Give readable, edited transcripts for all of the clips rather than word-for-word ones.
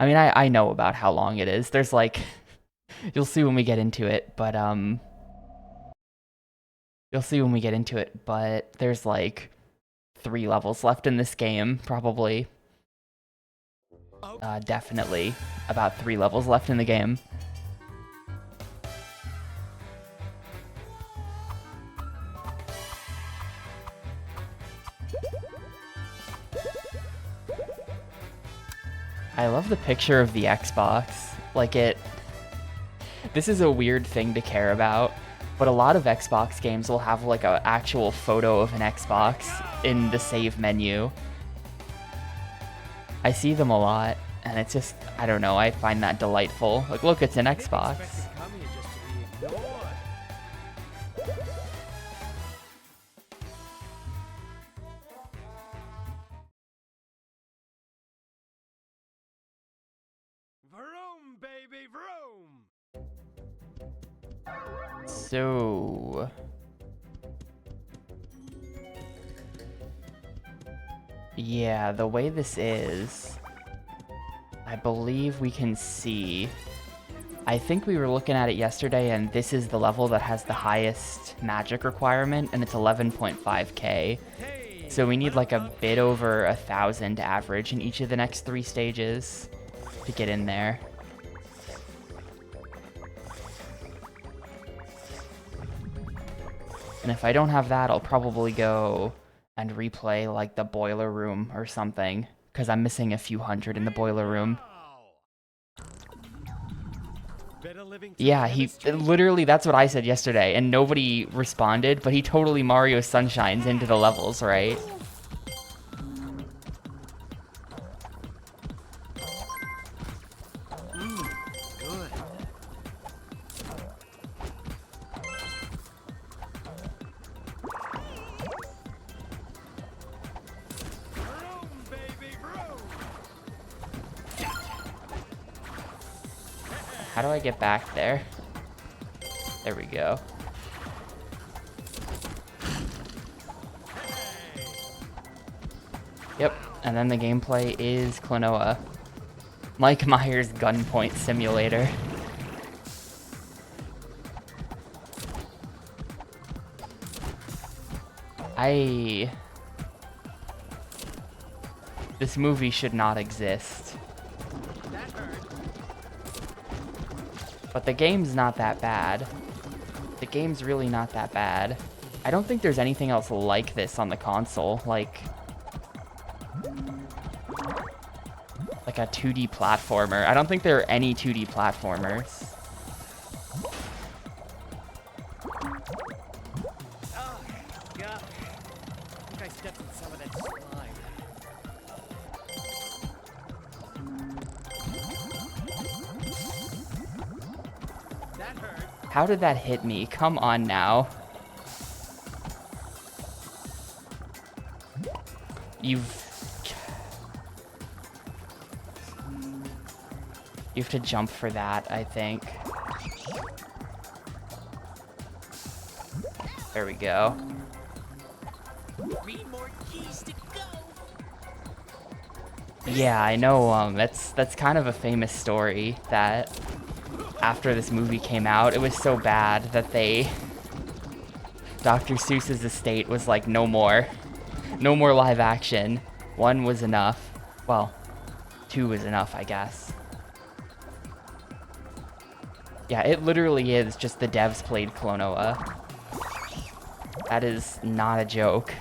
I mean, I know about how long it is. There's like, you'll see when we get into it, but you'll see when we get into it, but there's like 3 levels left in this game, probably. Definitely about 3 levels left in the game. I love the picture of the Xbox. Like this is a weird thing to care about, but a lot of Xbox games will have like an actual photo of an Xbox in the save menu. I see them a lot, and it's just, I don't know, I find that delightful. Like, look, it's an Xbox. Vroom, baby, vroom! So... yeah, the way this is, I believe we can see... I think we were looking at it yesterday, and this is the level that has the highest magic requirement, and it's 11.5k. So we need like a bit over 1,000 average in each of the next 3 stages to get in there. And if I don't have that, I'll probably go and replay like the boiler room or something, because I'm missing a few hundred in the boiler room. Yeah, literally, that's what I said yesterday, and nobody responded, but he totally Mario Sunshines into the levels, right? Good. Vroom, baby, vroom! How do I get back there? There we go. Yep, and then the gameplay is Klonoa. Mike Myers Gunpoint Simulator. This movie should not exist. But the game's not that bad. The game's really not that bad. I don't think there's anything else like this on the console, like a 2D platformer. I don't think there are any 2D platformers. Oh, God. I think I stepped in some of that slime. That hurt. How did that hit me? Come on now. You have to jump for that, I think. There we go. 3 more keys to go. Yeah, I know, that's kind of a famous story that after this movie came out, it was so bad that Dr. Seuss's estate was like, no more. No more live action. 1 was enough. Well, 2 was enough, I guess. Yeah, it literally is just the devs played Klonoa. That is not a joke.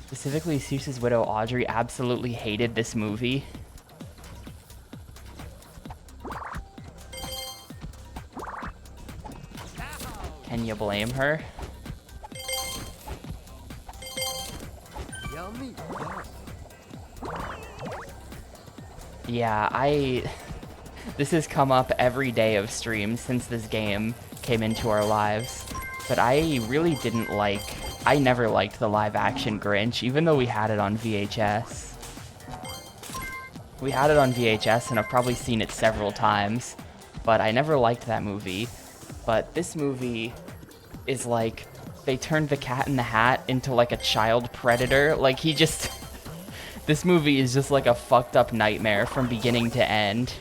Specifically, Seuss's widow Audrey absolutely hated this movie. Can you blame her? Yummy. Yeah, this has come up every day of streams since this game came into our lives. But I really didn't like... I never liked the live-action Grinch, even though we had it on VHS. We had it on VHS, and I've probably seen it several times. But I never liked that movie. But this movie is like... They turned the Cat in the Hat into like a child predator. Like, he just... This movie is just like a fucked up nightmare from beginning to end.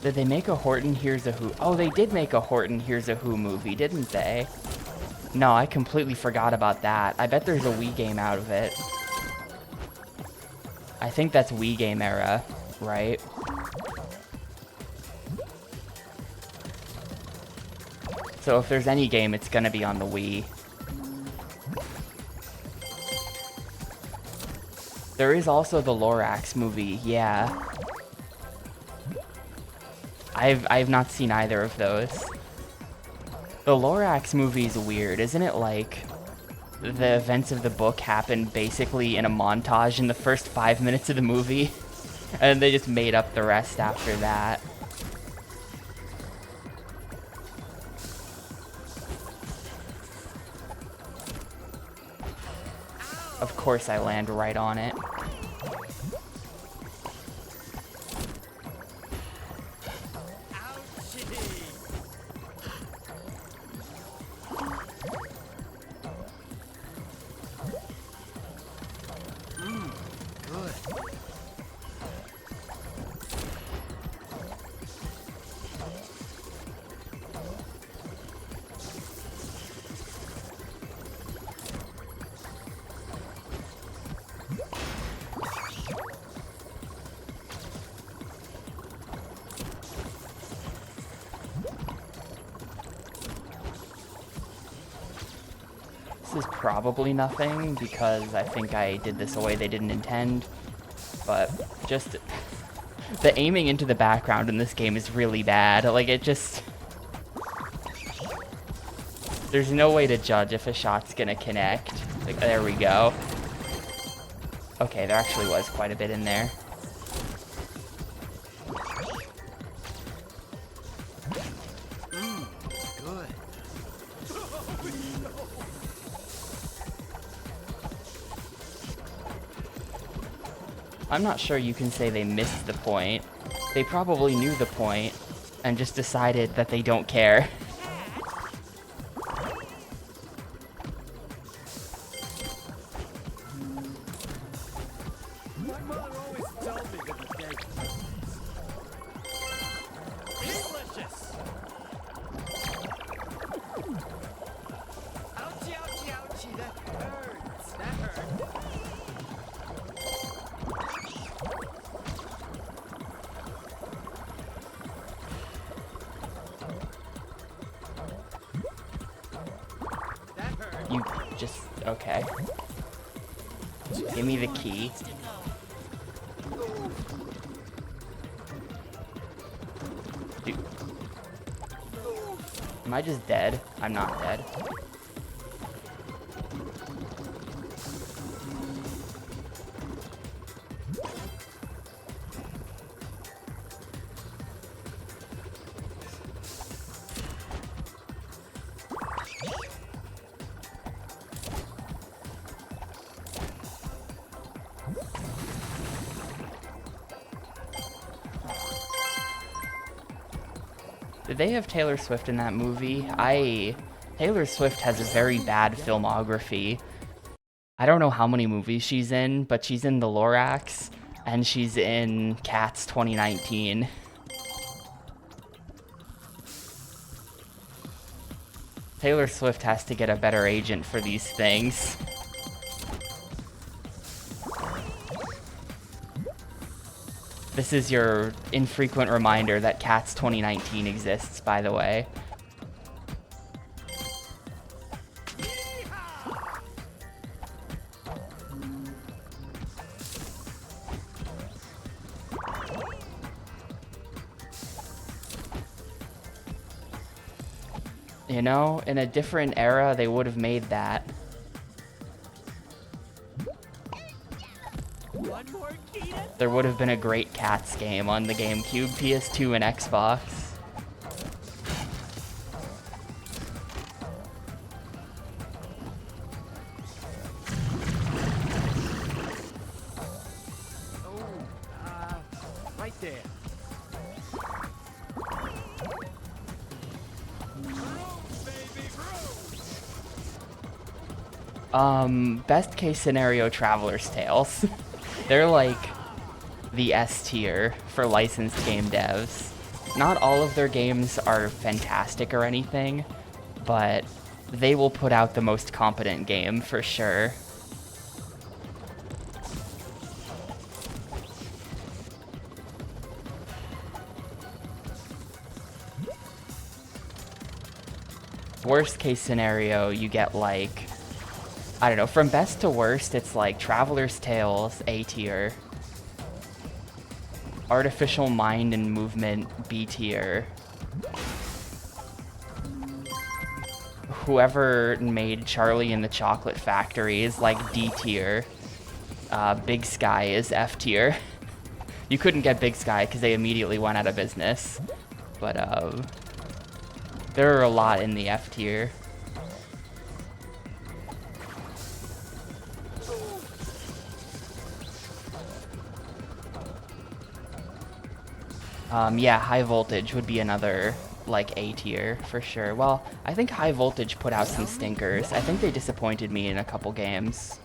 Did they make a Horton Hears a Who? Oh, they did make a Horton Hears a Who movie, didn't they? No, I completely forgot about that. I bet there's a Wii game out of it. I think that's Wii game era, right? So if there's any game, it's gonna be on the Wii. There is also the Lorax movie, yeah. I've not seen either of those. The Lorax movie is weird, isn't it? Like, the events of the book happen basically in a montage in the first 5 minutes of the movie, and they just made up the rest after that. Of course I land right on it. This is probably nothing, because I think I did this a way they didn't intend, but just... The aiming into the background in this game is really bad. Like, it just... There's no way to judge if a shot's gonna connect. Like, there we go. Okay, there actually was quite a bit in there. I'm not sure you can say they missed the point. They probably knew the point and just decided that they don't care. My mother always told me that the day... Delicious! Ouchie, ouchie, ouchie, that hurts. That hurts. You just... okay. Give me the key. Dude. Am I just dead? I'm not dead. Did they have Taylor Swift in that movie? Taylor Swift has a very bad filmography. I don't know how many movies she's in, but she's in The Lorax, and she's in Cats 2019. Taylor Swift has to get a better agent for these things. This is your infrequent reminder that Cats 2019 exists, by the way. You know, in a different era, they would have made that. There would have been a great Cats game on the GameCube, PS2, and Xbox. Right there. Best case scenario, Traveler's Tales. They're like the S tier for licensed game devs. Not all of their games are fantastic or anything, but they will put out the most competent game for sure. Worst case scenario, you get like, I don't know, from best to worst, it's like Traveler's Tales, A tier. Artificial Mind and Movement, B tier. Whoever made Charlie and the Chocolate Factory is like D tier. Big Sky is F tier. You couldn't get Big Sky because they immediately went out of business. But there are a lot in the F tier. Yeah, High Voltage would be another, like, A tier, for sure. Well, I think High Voltage put out some stinkers. I think they disappointed me in a couple games.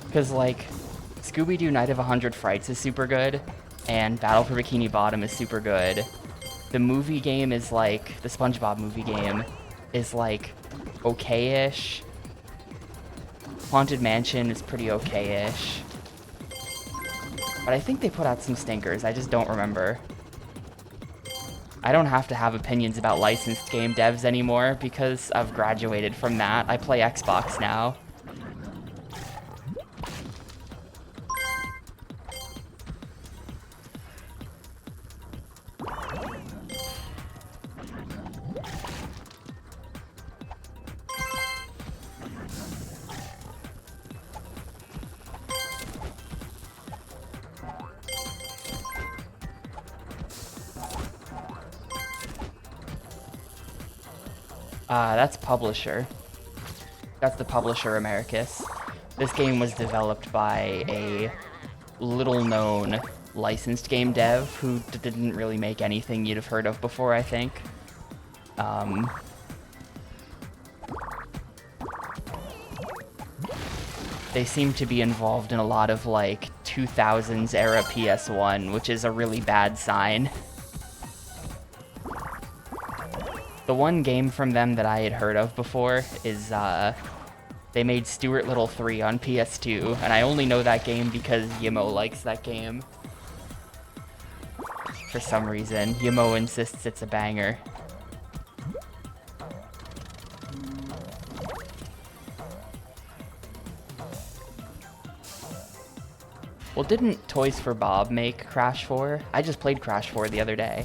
Because, like, Scooby-Doo Night of 100 Frights is super good, and Battle for Bikini Bottom is super good. The movie game is, like, the SpongeBob movie game is, like, okay-ish. Haunted Mansion is pretty okay-ish. But I think they put out some stinkers, I just don't remember. I don't have to have opinions about licensed game devs anymore because I've graduated from that. I play Xbox now. That's publisher. That's the publisher, Americus. This game was developed by a little-known licensed game dev who didn't really make anything you'd have heard of before, I think. They seem to be involved in a lot of, like, 2000s era PS1, which is a really bad sign. The one game from them that I had heard of before is, they made Stuart Little 3 on PS2, and I only know that game because Yimo likes that game. For some reason, Yimo insists it's a banger. Well, didn't Toys for Bob make Crash 4? I just played Crash 4 the other day.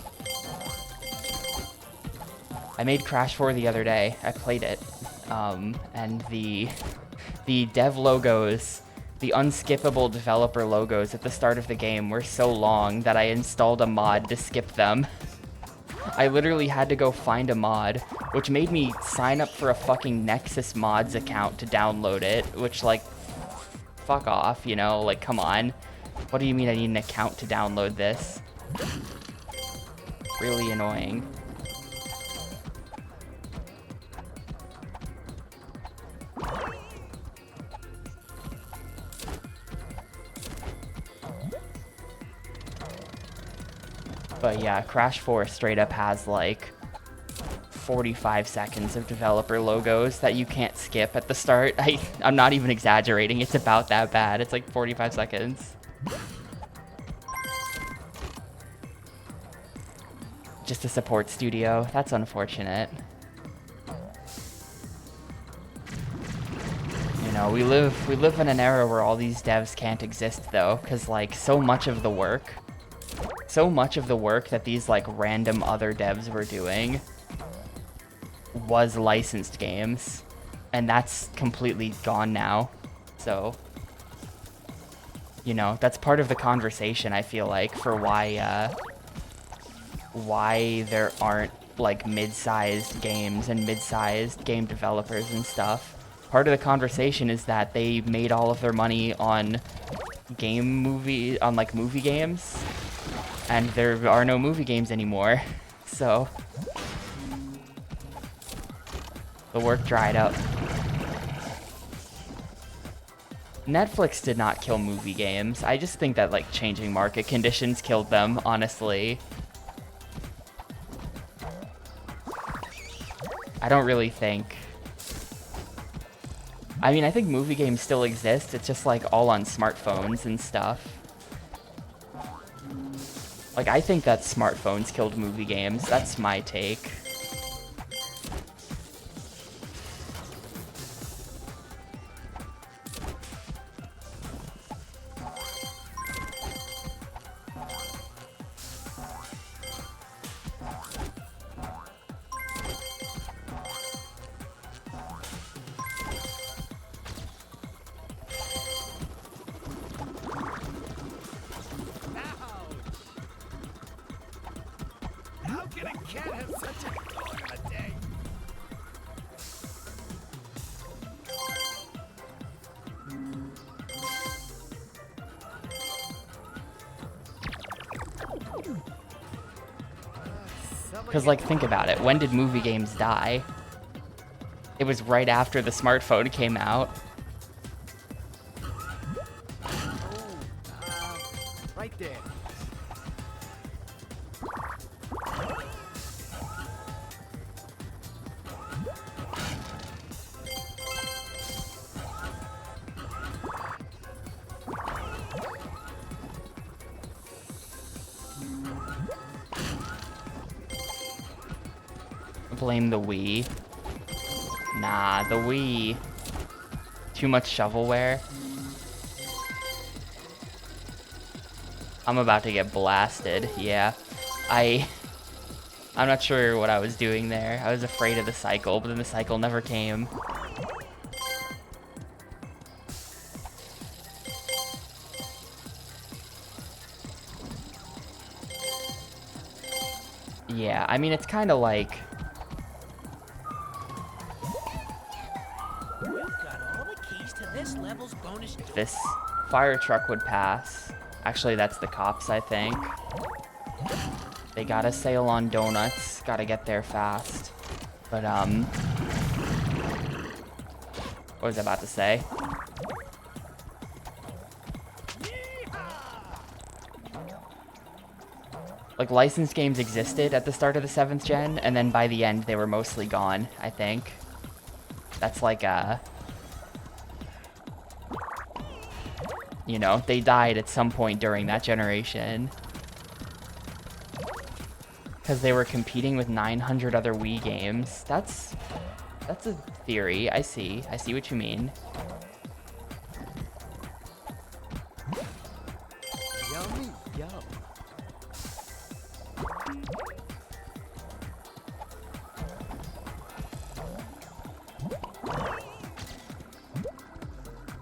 I made Crash 4 the other day. I played it. And the dev logos, the unskippable developer logos at the start of the game were so long that I installed a mod to skip them. I literally had to go find a mod, which made me sign up for a fucking Nexus Mods account to download it, which, like, fuck off, you know? Like, come on. What do you mean I need an account to download this? Really annoying. But yeah, Crash 4 straight up has, like, 45 seconds of developer logos that you can't skip at the start. I'm not even exaggerating. It's about that bad. It's like 45 seconds. Just a support studio. That's unfortunate. You know, we live in an era where all these devs can't exist though, because like so much of the work that these like random other devs were doing was licensed games, and that's completely gone now. So, you know, that's part of the conversation, I feel like, for why there aren't like mid-sized games and mid-sized game developers and stuff. Part of the conversation is that they made all of their money on movie games, and there are no movie games anymore. So the work dried up. Netflix did not kill movie games. I just think that like changing market conditions killed them, honestly. I don't really think... I mean, I think movie games still exist. It's just like all on smartphones and stuff. Like, I think that smartphones killed movie games. That's my take. Because, like, think about it. When did movie games die? It was right after the smartphone came out. Right there. Blame the Wii. Nah, the Wii. Too much shovelware. I'm about to get blasted. Yeah. I'm not sure what I was doing there. I was afraid of the cycle, but then the cycle never came. Yeah, I mean, it's kind of like... This fire truck would pass. Actually, that's the cops, I think. They got a sale on donuts. Gotta get there fast. But, what was I about to say? Like, licensed games existed at the start of the 7th gen, and then by the end, they were mostly gone, I think. That's like a... You know, they died at some point during that generation. Because they were competing with 900 other Wii games. That's a theory. I see what you mean. Yummy, yum.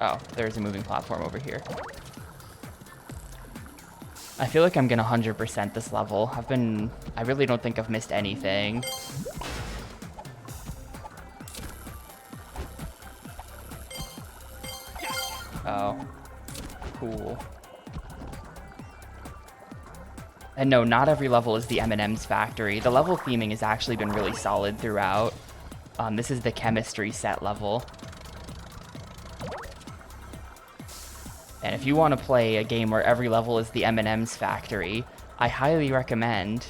Oh, there's a moving platform over here. I feel like I'm gonna 100% this level. I really don't think I've missed anything. Oh, cool. And no, not every level is the M&M's factory. The level theming has actually been really solid throughout. This is the chemistry set level. And if you want to play a game where every level is the M&M's factory, I highly recommend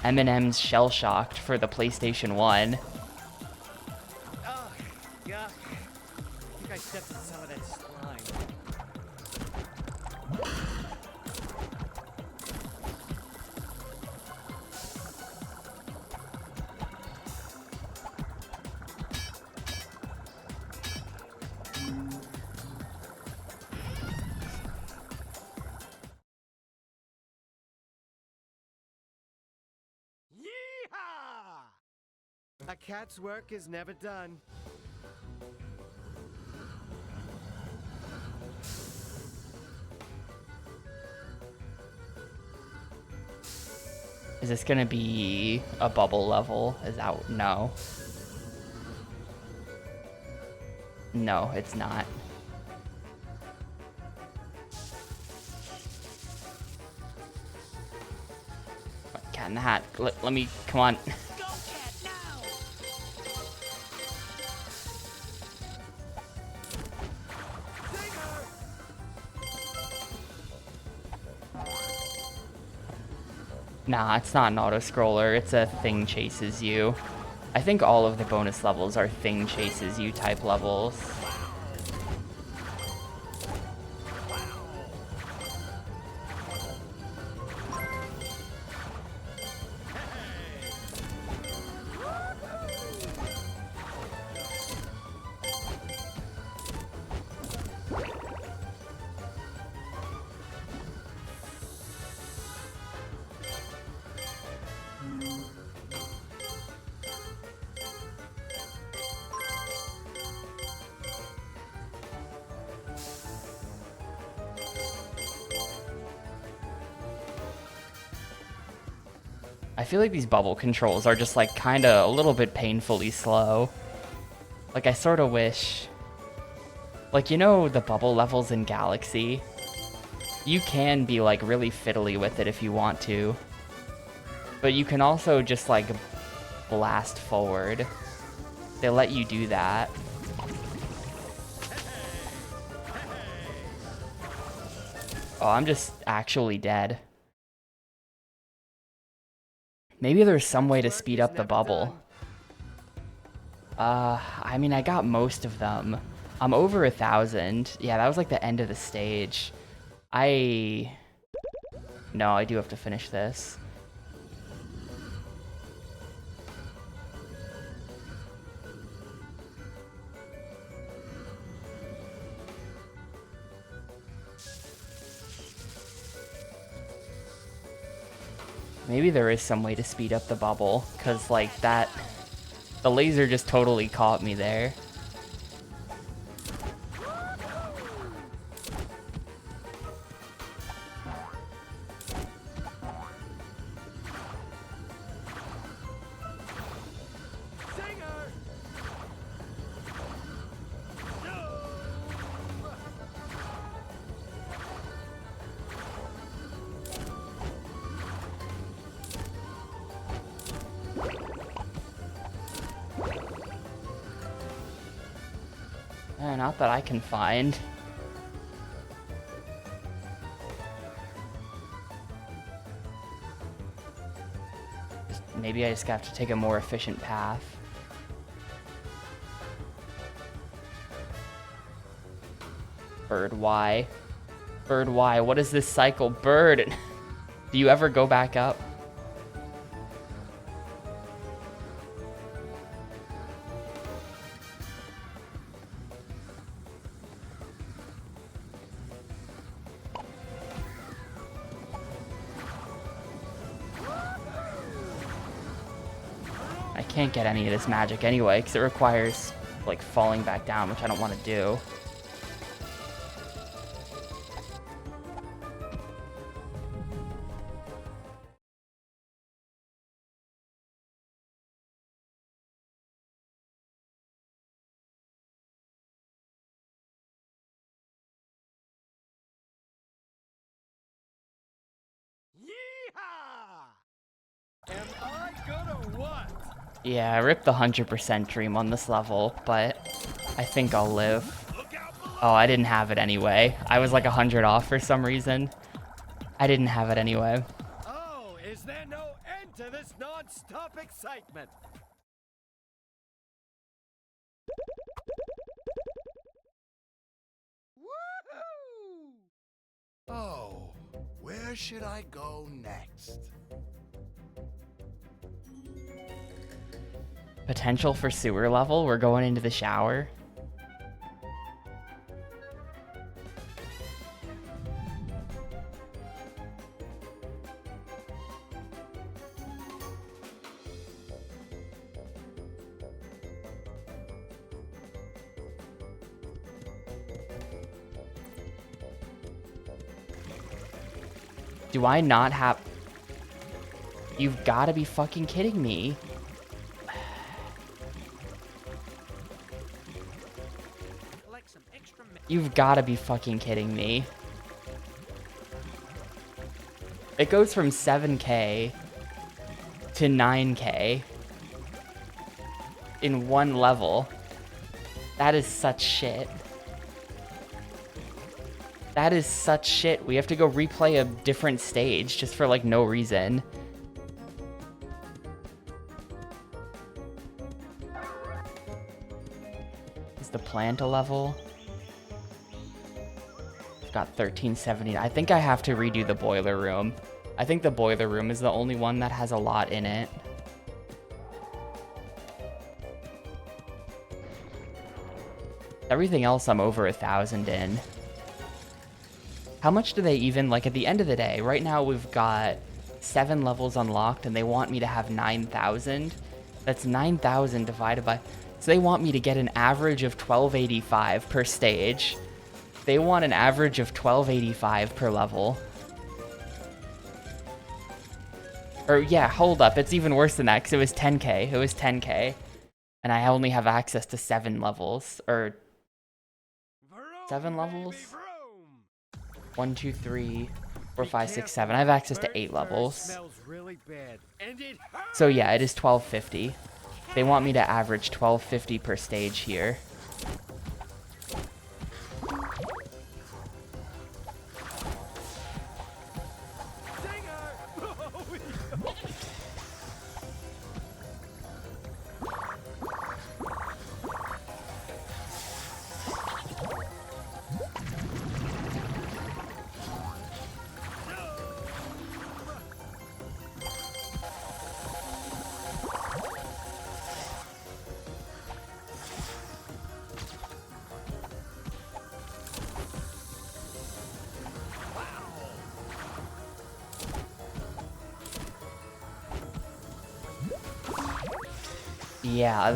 M&M's Shell Shocked for the PlayStation 1. Yeah. I think I stepped in some of that slime. Yeehaw! A cat's work is never done. Is this gonna be a bubble level? Is that no? No, it's not. Cat in the Hat. Let me, come on. Go cat now! Nah, it's not an auto-scroller. It's a thing chases you. I think all of the bonus levels are thing chases you type levels. I feel like these bubble controls are just like kind of a little bit painfully slow. Like I sort of wish, like, you know, the bubble levels in Galaxy, you can be like really fiddly with it if you want to, but you can also just like blast forward. They let you do that. Oh, I'm just actually dead. Maybe there's some way to speed up the bubble. I mean, I got most of them. I'm over 1,000. Yeah, that was like the end of the stage. No, I do have to finish this. Maybe there is some way to speed up the bubble, because like that, the laser just totally caught me there. Not that I can find. Maybe I just have to take a more efficient path. Bird, why? Bird, why? What is this cycle? Bird! Do you ever go back up? I can't get any of this magic anyway, because it requires, like, falling back down, which I don't want to do. Yeehaw! Am I gonna what? Yeah, I ripped the 100% dream on this level, but I think I'll live. Oh, I didn't have it anyway. I was like 100 off for some reason. I didn't have it anyway. Oh, is there no end to this non-stop excitement. Woohoo! Oh, where should I go next? Potential for sewer level? We're going into the shower. Do I not have... You've got to be fucking kidding me. You've got to be fucking kidding me. It goes from 7K to 9K in one level. That is such shit. That is such shit. We have to go replay a different stage just for like no reason. Is the plant a level? I've got 1370. I think I have to redo the boiler room. I think the boiler room is the only one that has a lot in it. Everything else I'm over 1,000 in. How much do they even, like, at the end of the day, right now we've got 7 levels unlocked and they want me to have 9,000. That's 9,000 divided by... So they want me to get an average of 1285 per stage. They want an average of 1285 per level. Or, yeah, hold up. It's even worse than that because it was 10K. It was 10K. And I only have access to 7 levels. Or... 7 levels? 1, 2, 3, 4, 5, 6, 7. I have access to 8 levels. So yeah, it is 1250. They want me to average 1250 per stage here. Yeah,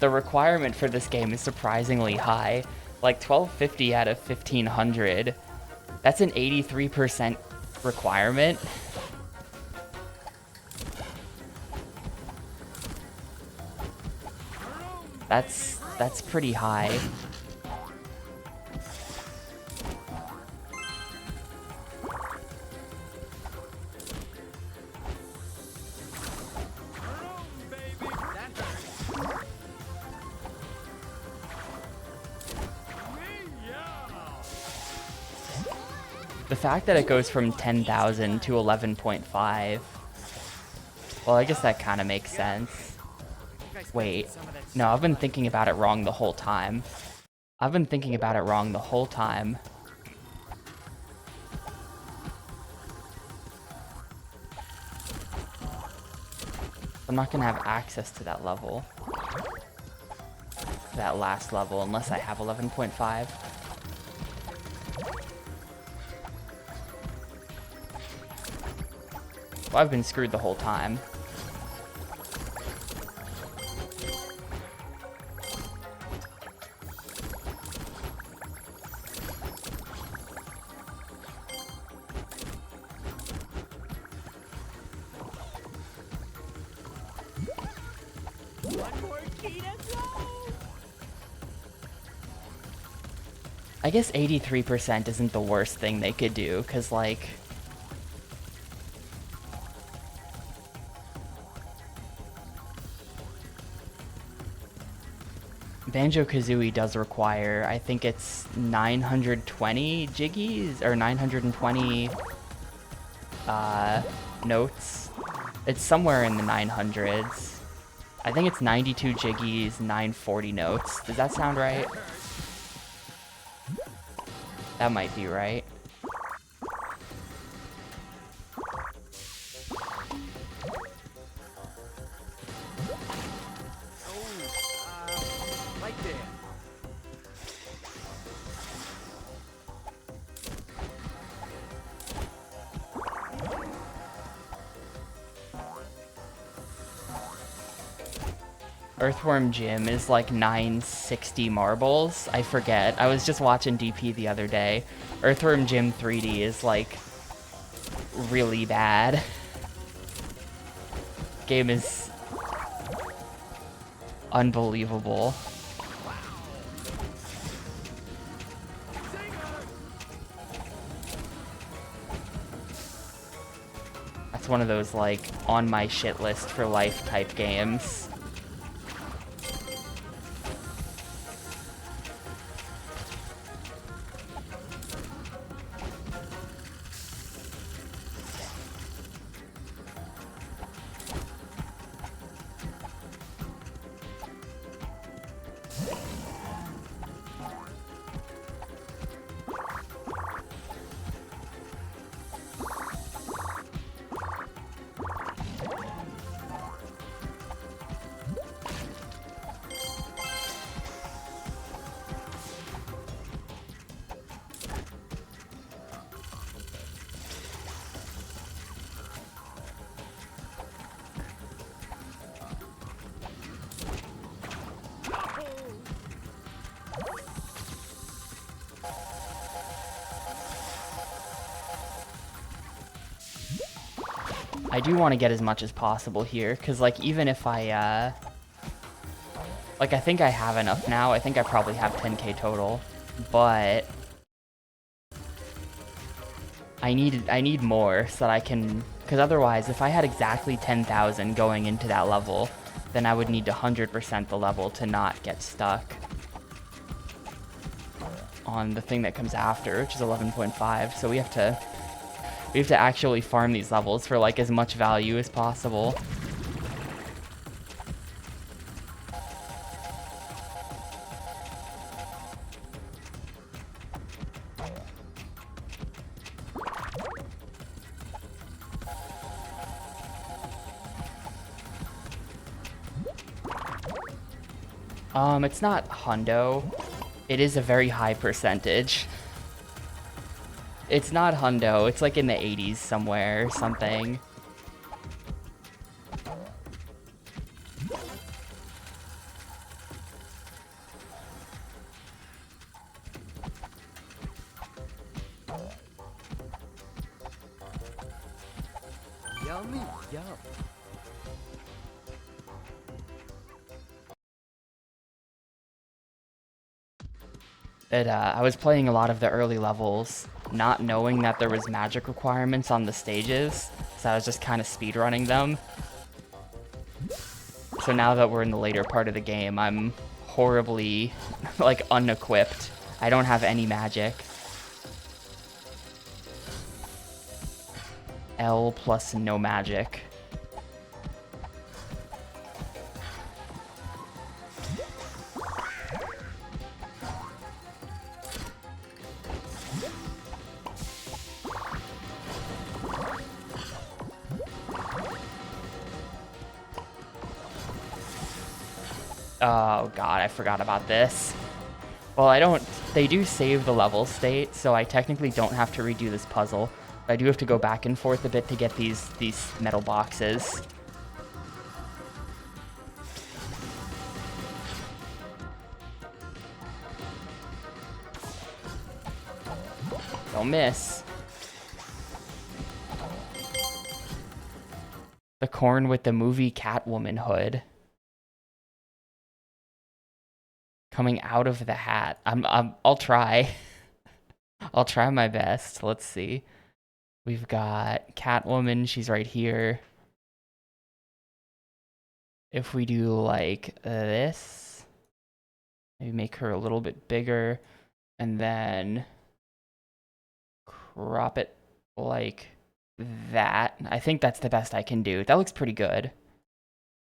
the requirement for this game is surprisingly high. Like 1250 out of 1500. That's an 83% requirement. That's pretty high. The fact that it goes from 10,000 to 11.5. Well, I guess that kind of makes sense. Wait. No, I've been thinking about it wrong the whole time. I've been thinking about it wrong the whole time. I'm not gonna have access to that level. That last level, unless I have 11.5. Well, I've been screwed the whole time. I guess 83% isn't the worst thing they could do, because, like... Banjo-Kazooie does require, I think it's 920 jiggies, or 920 notes It's somewhere in the 900s. I think it's 92 jiggies, 940 notes. Does that sound right? That might be right. Right there. Earthworm Jim is like 960 marbles. I forget. I was just watching DP the other day. Earthworm Jim 3D is like really bad. Game is unbelievable. That's one of those like on my shit list for life type games. I do want to get as much as possible here, because, like, even if I, like, I think I have enough now. I think I probably have 10k total, but I need more so that I can, because otherwise, if I had exactly 10,000 going into that level, then I would need to 100% the level to not get stuck on the thing that comes after, which is 11.5, so we have to actually farm these levels for like as much value as possible. It's not hundo. It is a very high percentage. It's not hundo. It's like in the 80s somewhere or something. Yummy, yum. I was playing a lot of the early levels, not knowing that there was magic requirements on the stages, so I was just kind of speedrunning them. So now that we're in the later part of the game, I'm horribly, like, unequipped. I don't have any magic. L plus no magic. Oh god, I forgot about this. Well, they do save the level state, so I technically don't have to redo this puzzle. But I do have to go back and forth a bit to get these metal boxes. Don't miss. The corn with the movie Catwoman hood. Coming out of the hat. I'll try. I'll try my best. Let's see. We've got Catwoman. She's right here. If we do like this, maybe make her a little bit bigger, and then crop it like that. I think that's the best I can do. That looks pretty good.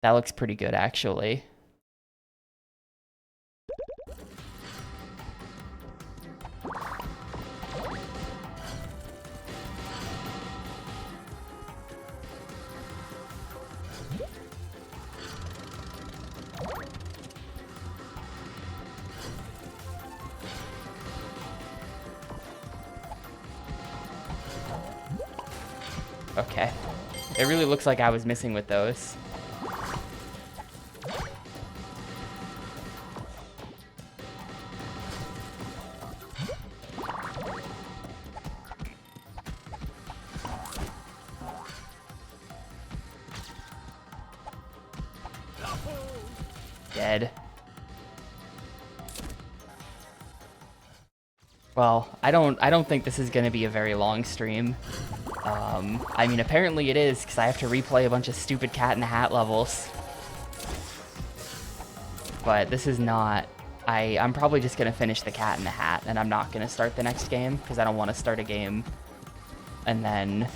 That looks pretty good, actually. Okay. It really looks like I was missing with those. Dead. Well, I don't think this is gonna be a very long stream. I mean, apparently it is, because I have to replay a bunch of stupid Cat in the Hat levels. But this is not... I'm probably just gonna finish the Cat in the Hat, and I'm not gonna start the next game, because I don't want to start a game and then,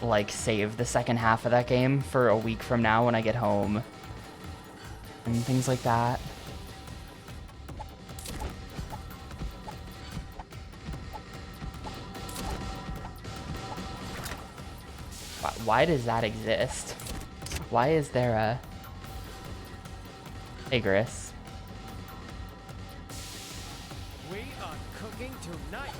like, save the second half of that game for a week from now when I get home. And things like that. Why does that exist? Why is there a... Igris? We are cooking tonight.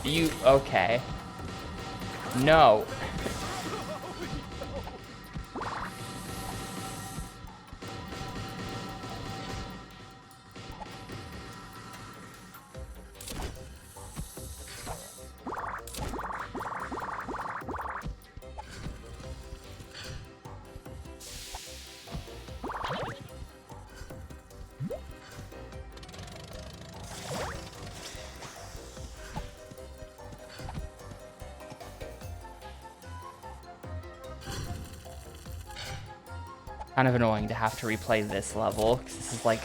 You... Okay. No. Kind of annoying to have to replay this level, because this is, like,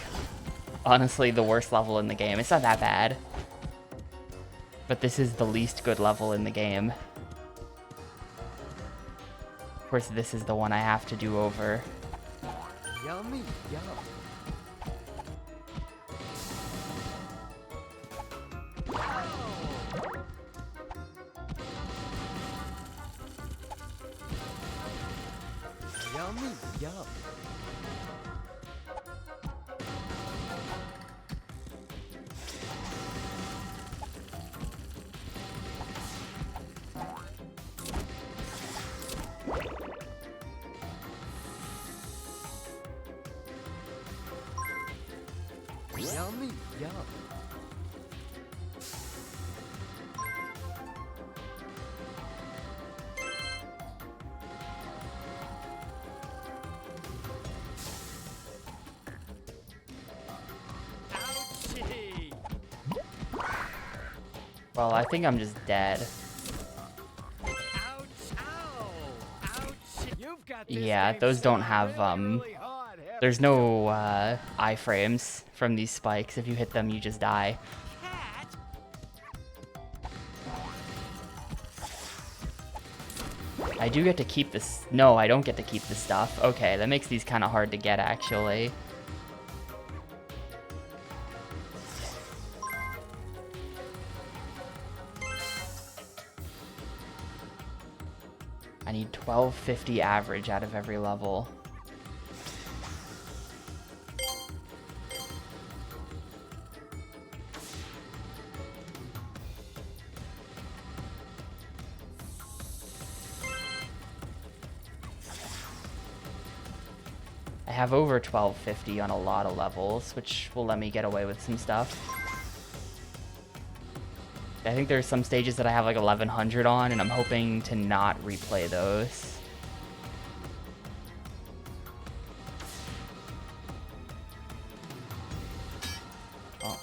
honestly the worst level in the game. It's not that bad, but this is the least good level in the game. Of course, this is the one I have to do over. Yummy, yum. Yummy, yum. Yummy, yum. Ouchie! Well, I think I'm just dead. Ouch! Ow! Ouch! You've got this Yeah, game those set don't up have, really hard, There's no, iframes from these spikes. If you hit them, you just die. Cat? I do get to keep this. No, I don't get to keep the stuff. Okay, that makes these kind of hard to get, actually. I need 1250 average out of every level. I have over 1250 on a lot of levels, which will let me get away with some stuff. I think there's some stages that I have like 1100 on, and I'm hoping to not replay those. Oh,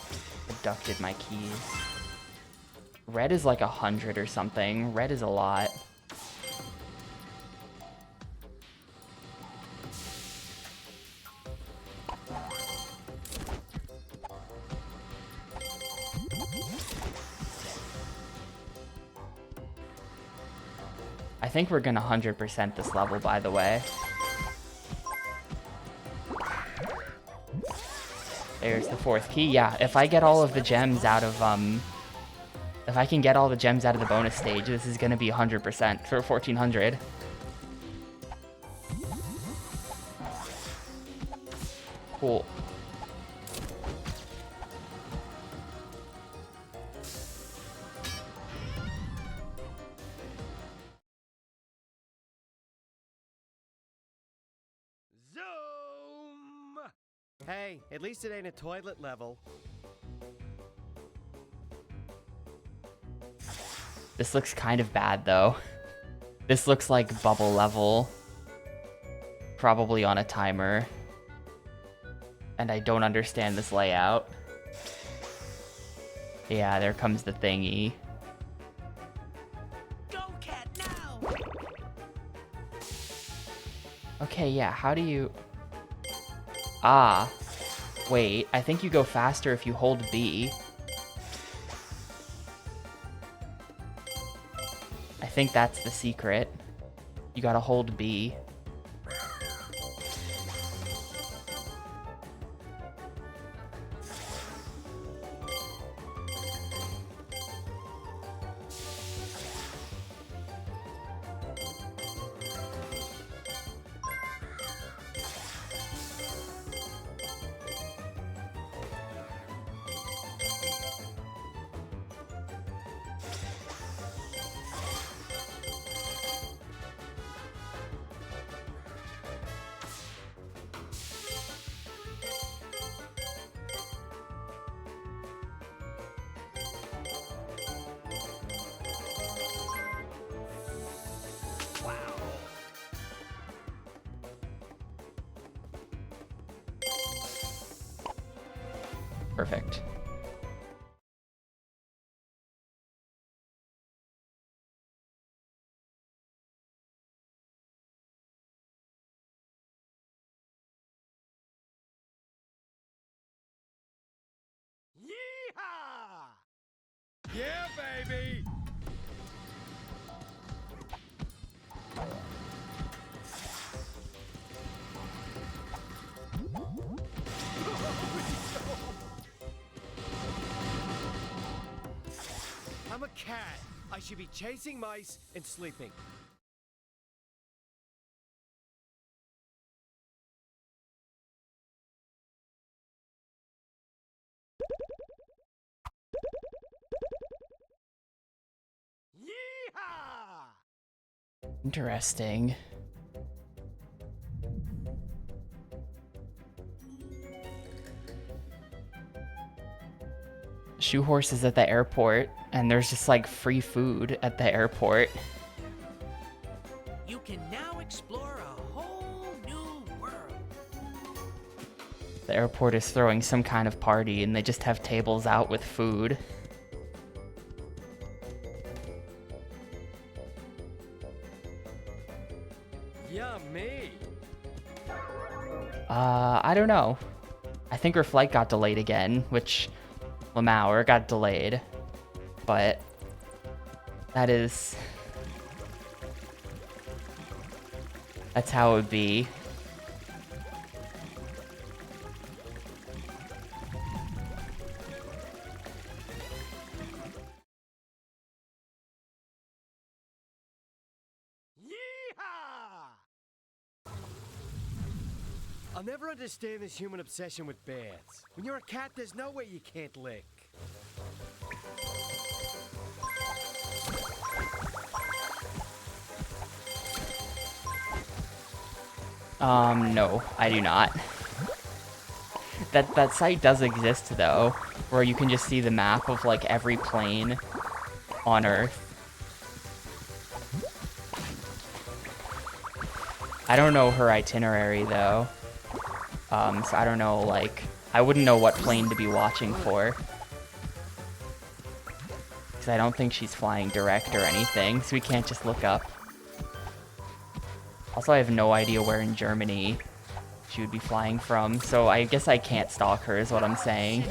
abducted my keys. Red is like 100 or something. Red is a lot. I think we're gonna 100% this level, by the way. There's the 4th key. Yeah, if I get all of the gems out of, if I can get all the gems out of the bonus stage, this is gonna be 100% for 1400. Cool. Zoom! Hey, at least it ain't a toilet level. This looks kind of bad, though. This looks like bubble level. Probably on a timer. And I don't understand this layout. Yeah, there comes the thingy. Go, cat, now! Okay, yeah, how do you... Ah. Wait, I think you go faster if you hold B. I think that's the secret. You gotta hold B. Perfect. Yeehaw! Yeah, baby! I'm a cat. I should be chasing mice and sleeping. Yeehaw! Interesting. Shoe Horse is at the airport, and there's just like free food at the airport. You can now explore a whole new world. The airport is throwing some kind of party, and they just have tables out with food. Yummy! I don't know. I think her flight got delayed again, which Lamau got delayed. But that's how it would be. I'll never understand this human obsession with baths. When you're a cat, there's no way you can't lick. No, I do not. That site does exist though, where you can just see the map of like every plane on Earth. I don't know her itinerary though. So I don't know, like, I wouldn't know what plane to be watching for. Because I don't think she's flying direct or anything, so we can't just look up. Also, I have no idea where in Germany she would be flying from, so I guess I can't stalk her is what I'm saying.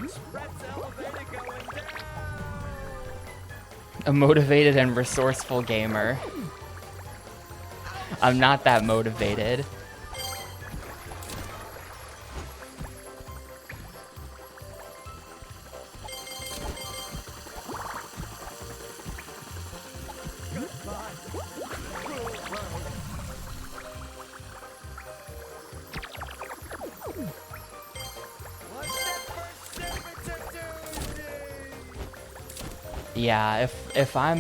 Express elevator going down. A motivated and resourceful gamer. I'm not that motivated. Yeah, if I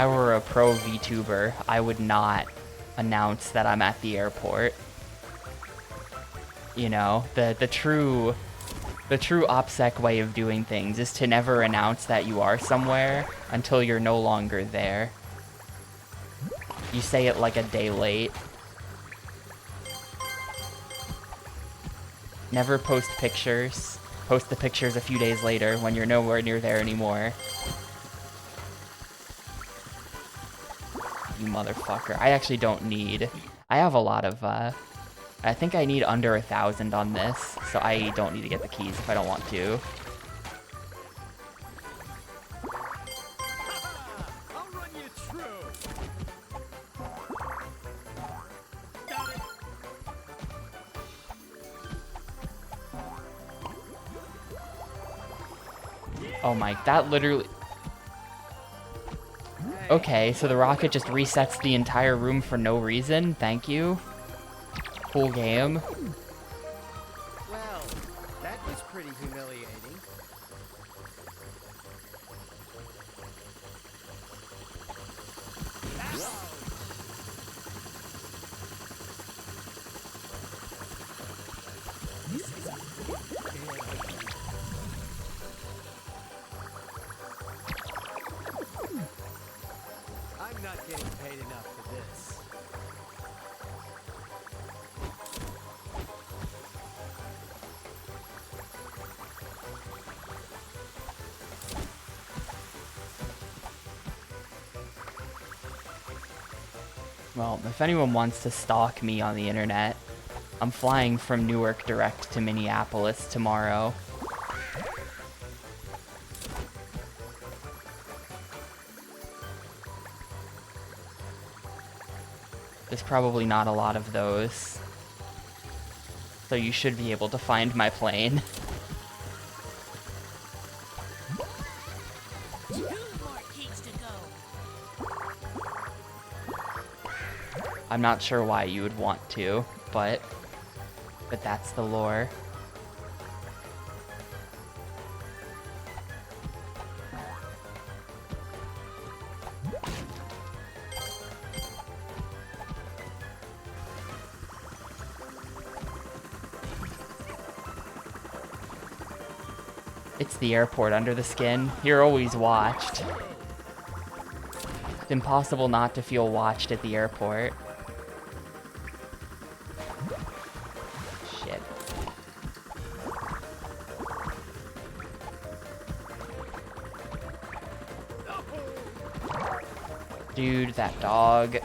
were a pro VTuber, I would not announce that I'm at the airport. You know, the true OPSEC way of doing things is to never announce that you are somewhere until you're no longer there. You say it like a day late. Never post pictures. Post the pictures a few days later when you're nowhere near there anymore. You motherfucker. I actually don't need... I have a lot of, I think I need under 1,000 on this, so I don't need to get the keys if I don't want to. I'll run you through. Got it. Oh my, that literally... Okay, so the rocket just resets the entire room for no reason. Thank you. Cool game. Well, that was pretty humiliating. I'm not getting paid enough for this. Well, if anyone wants to stalk me on the internet, I'm flying from Newark direct to Minneapolis tomorrow. There's probably not a lot of those. So you should be able to find my plane. Two more keys to go. I'm not sure why you would want to, but that's the lore. It's the airport under the skin. You're always watched. It's impossible not to feel watched at the airport. Shit. Dude, that dog.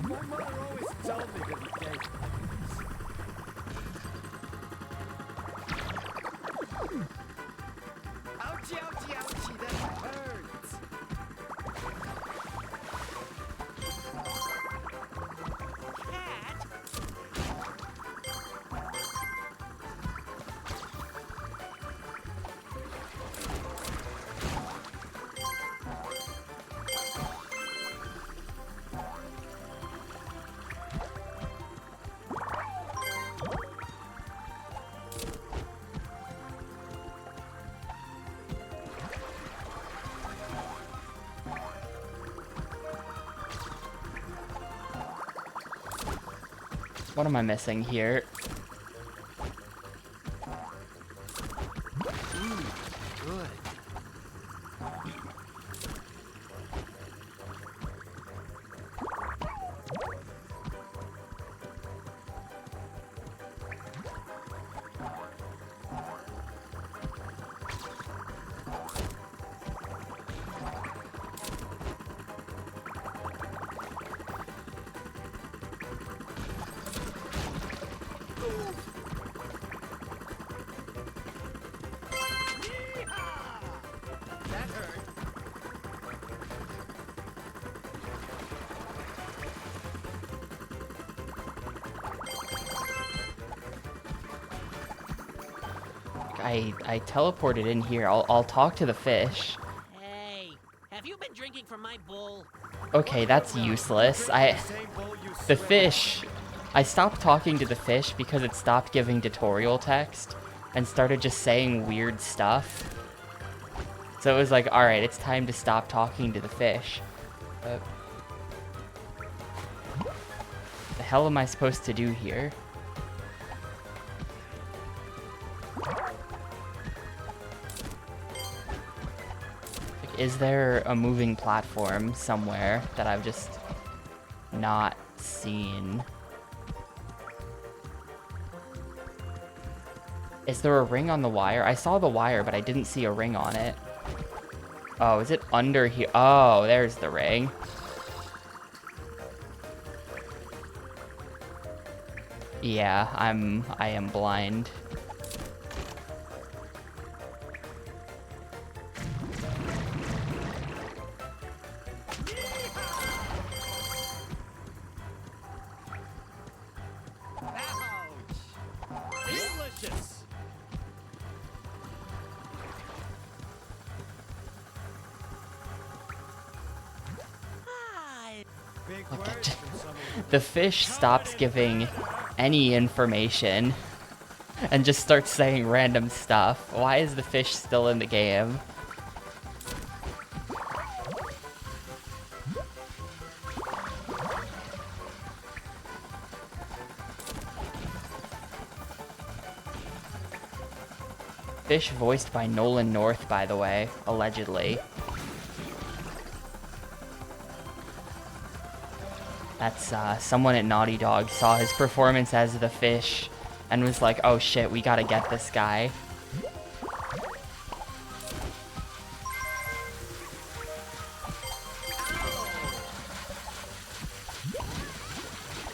My mother always told me to be thankful. Ouchie, ouchie, ouchie, that hurts. Cat? What am I missing here? Good. That hurt. I teleported in here. I'll talk to the fish. Hey, have you been drinking from my bowl? Okay, that's useless. The fish. I stopped talking to the fish because it stopped giving tutorial text and started just saying weird stuff. So it was like, alright, it's time to stop talking to the fish. The hell am I supposed to do here? Like, is there a moving platform somewhere that I've just not seen? Is there a ring on the wire? I saw the wire, but I didn't see a ring on it. Oh, is it under here? Oh, there's the ring. Yeah, I am blind. Delicious. Ah, Big Look at words from someone who The fish stops giving any information and just starts saying random stuff. Why is the fish still in the game? Fish voiced by Nolan North, by the way, allegedly. That's, someone at Naughty Dog saw his performance as the fish and was like, oh shit, we gotta get this guy.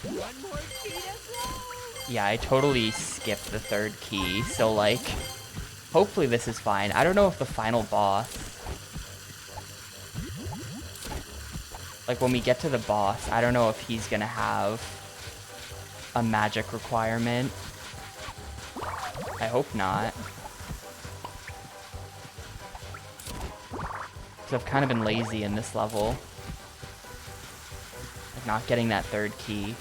one more key to go. Yeah, I totally skipped the third key, so like, hopefully this is fine. I don't know if the final boss, like when we get to the boss, I don't know if he's gonna have a magic requirement. I hope not. Because I've kind of been lazy in this level. Like not getting that third key.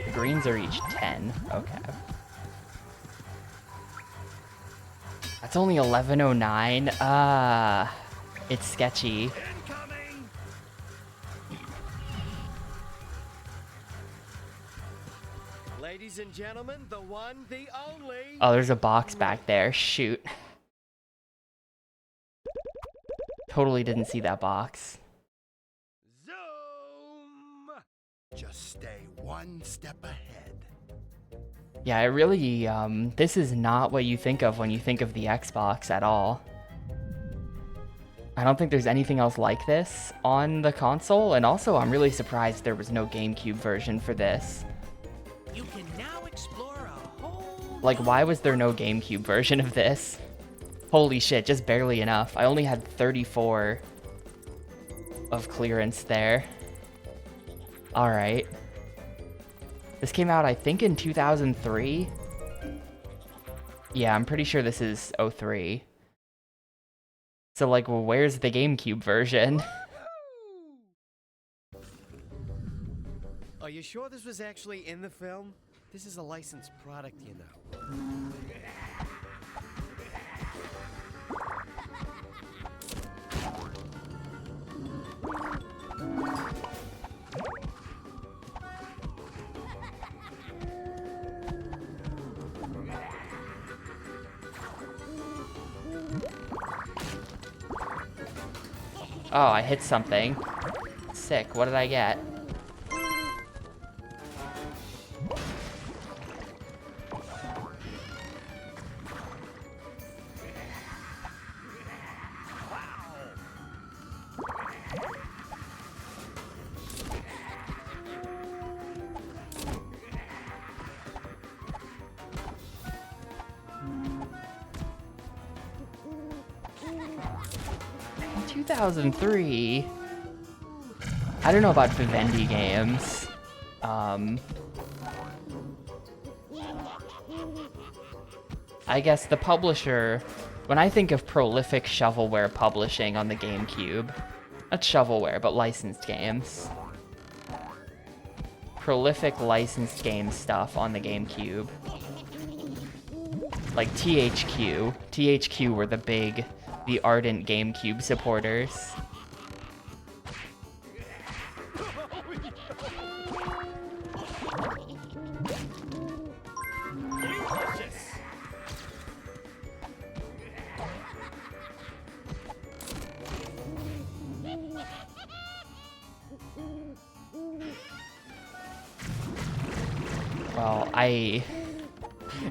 The greens are each 10. Okay. That's only 1109. It's sketchy. incoming. Ladies and gentlemen, the one, the only. Oh, there's a box back there. Shoot. Totally didn't see that box. Zoom. Just stay one step ahead. Yeah, it really, this is not what you think of when you think of the Xbox at all. I don't think there's anything else like this on the console, and also I'm really surprised there was no GameCube version for this. You can now explore a whole... Like, why was there no GameCube version of this? Holy shit, just barely enough. I only had 34 of clearance there. Alright. This came out, I think, in 2003? Yeah, I'm pretty sure this is 03. So, like, well, where's the GameCube version? Are you sure this was actually in the film? This is a licensed product, you know. Oh, I hit something. Sick. What did I get? In 2003. I don't know about Vivendi games. I guess the publisher, when I think of prolific shovelware publishing on the GameCube, not shovelware, but licensed games. Prolific licensed game stuff on the GameCube. Like THQ. THQ were the ardent GameCube supporters. Well,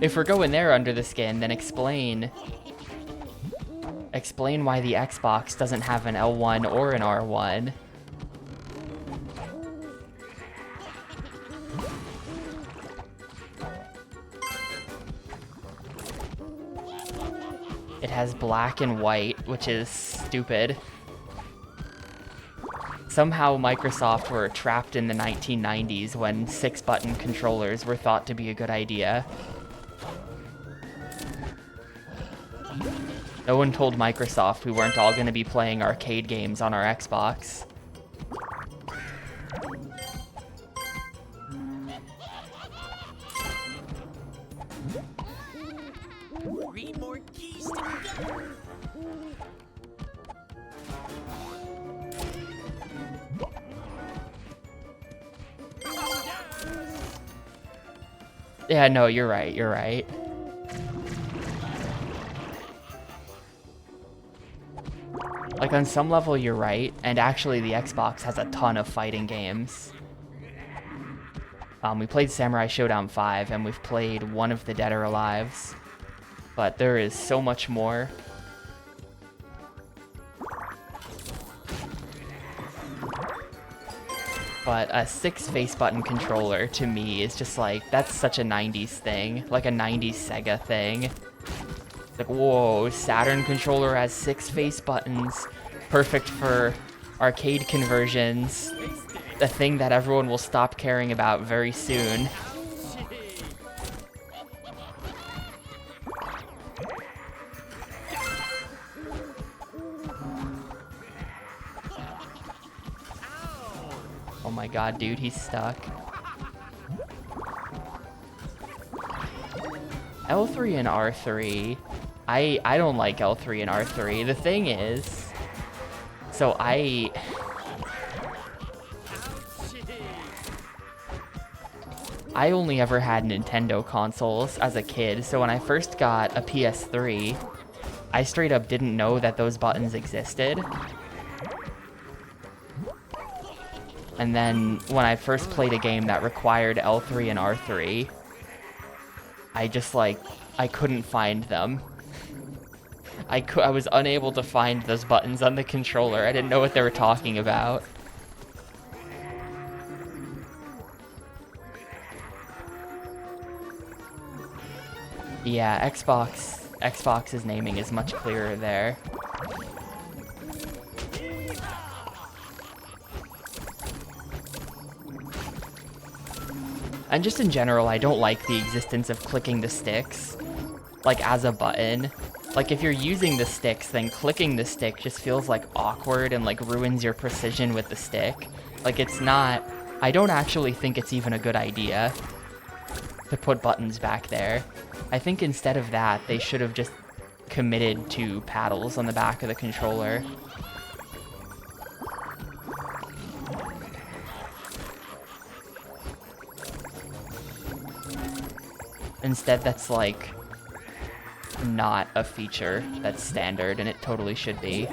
if we're going there under the skin, then explain why the Xbox doesn't have an L1 or an R1. It has black and white, which is stupid. Somehow Microsoft were trapped in the 1990s when 6-button controllers were thought to be a good idea. No one told Microsoft we weren't all going to be playing arcade games on our Xbox. Three more keys to go. Yeah, no, you're right, you're right. Like, on some level, you're right, and actually the Xbox has a ton of fighting games. We played Samurai Showdown 5, and we've played one of the Dead or Alives, but there is so much more. But a 6 button controller, to me, is just like, that's such a 90s thing, like a 90s Sega thing. Like, whoa, Saturn controller has 6 buttons, perfect for arcade conversions, a thing that everyone will stop caring about very soon. Oh my god, dude, he's stuck. L3 and R3. I don't like L3 and R3. The thing is, so I only ever had Nintendo consoles as a kid, so when I first got a PS3, I straight up didn't know that those buttons existed. And then when I first played a game that required L3 and R3, I just, like, I couldn't find them. I was unable to find those buttons on the controller. I didn't know what they were talking about. Yeah, Xbox's naming is much clearer there. And just in general, I don't like the existence of clicking the sticks, like, as a button. Like, if you're using the sticks, then clicking the stick just feels, like, awkward and, like, ruins your precision with the stick. Like, it's not... I don't actually think it's even a good idea to put buttons back there. I think instead of that, they should have just committed to paddles on the back of the controller. Instead, that's, like, not a feature that's standard, and it totally should be.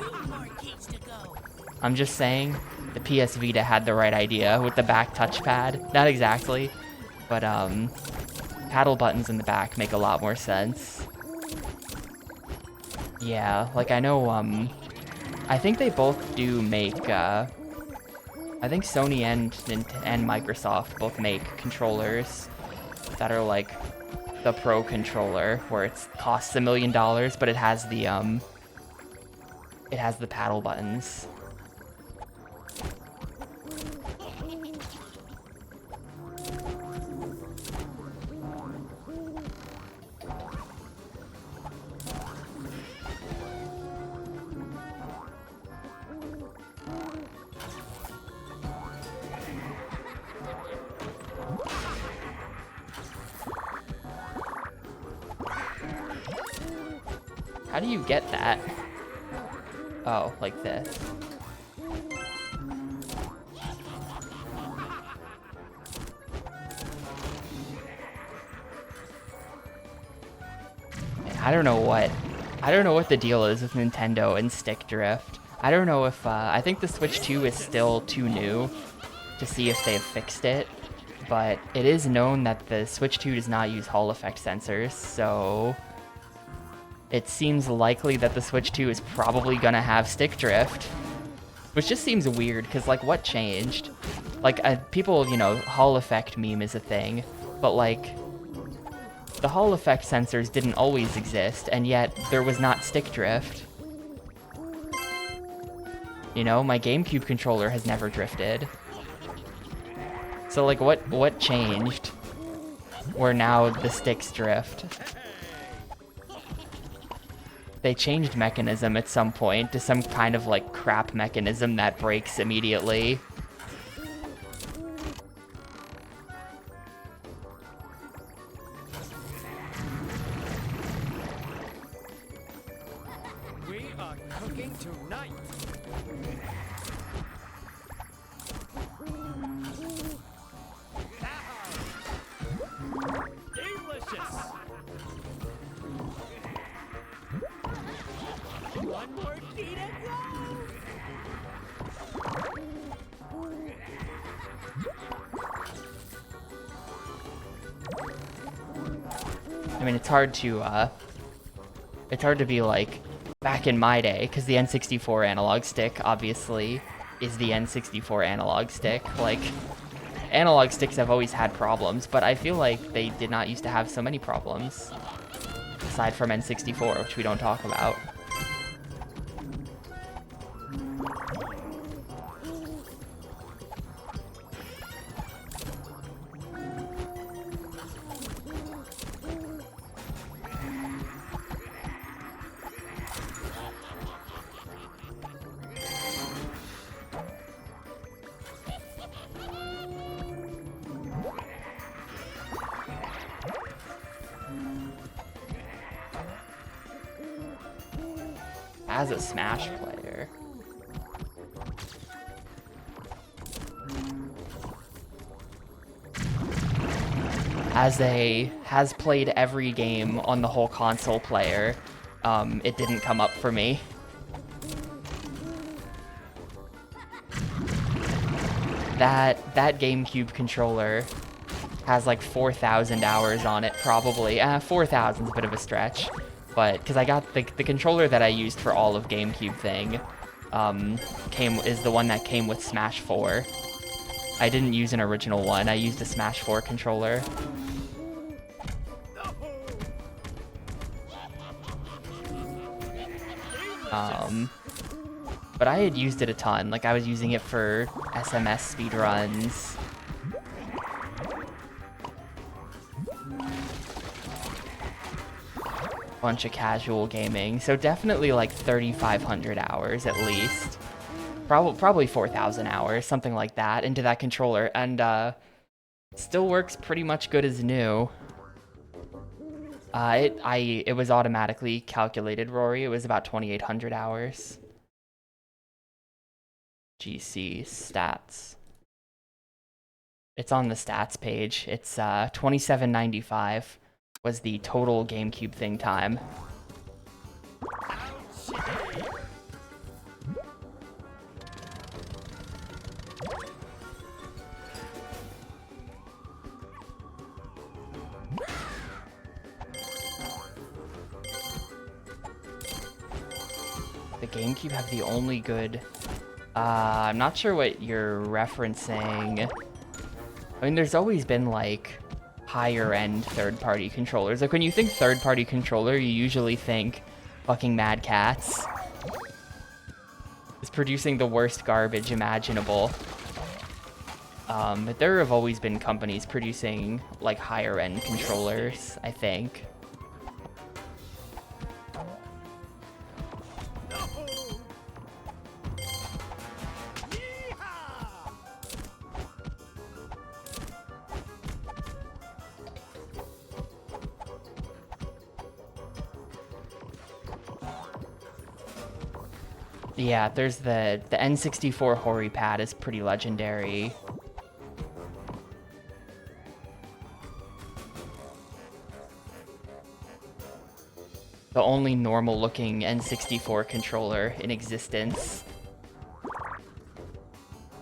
I'm just saying, the PS Vita had the right idea with the back touchpad. Not exactly, but, paddle buttons in the back make a lot more sense. Yeah, like, I know, I think they both do make, I think Sony and Microsoft both make controllers that are, like, the Pro controller, where it costs $1 million, but it has the paddle buttons. How do you get that? Oh, like this. I don't know what the deal is with Nintendo and stick drift. I don't know if, I think the Switch 2 is still too new to see if they've fixed it, but it is known that the Switch 2 does not use Hall effect sensors, so it seems likely that the Switch 2 is probably gonna have stick drift, which just seems weird, because, like, what changed? Like, people, you know, Hall effect meme is a thing, but, like, the Hall effect sensors didn't always exist, and yet there was not stick drift. You know, my GameCube controller has never drifted. So, like, what changed where now the sticks drift? They changed mechanism at some point to some kind of, like, crap mechanism that breaks immediately. We are cooking tonight. Delicious. One more key to go. I mean, it's hard to be like back in my day, because the N64 analog stick obviously is the N64 analog stick. Like, analog sticks have always had problems, but I feel like they did not used to have so many problems, aside from N64, which we don't talk about. As a Smash player, as a has played every game on the whole console player, it didn't come up for me. That GameCube controller has like 4,000 hours on it, probably. 4,000's a bit of a stretch. but because I got the controller that I used for all of GameCube thing, is the one that came with Smash 4. I didn't use an original one. I used a Smash 4 controller. But I had used it a ton. Like, I was using it for SMS speedruns. Bunch of casual gaming. So definitely like 3,500 hours at least. Probably 4,000 hours, something like that, into that controller. And still works pretty much good as new. It was automatically calculated, Rory. It was about 2,800 hours. GC stats. It's on the stats page. It's 2795 was the total GameCube thing time. The GameCube have the only good... I'm not sure what you're referencing. I mean, there's always been, like, higher-end third-party controllers. Like, when you think third-party controller, you usually think fucking Mad Catz. It's producing the worst garbage imaginable. But there have always been companies producing, like, higher-end controllers, I think. Yeah, there's the N64 Hori pad is pretty legendary. The only normal-looking N64 controller in existence.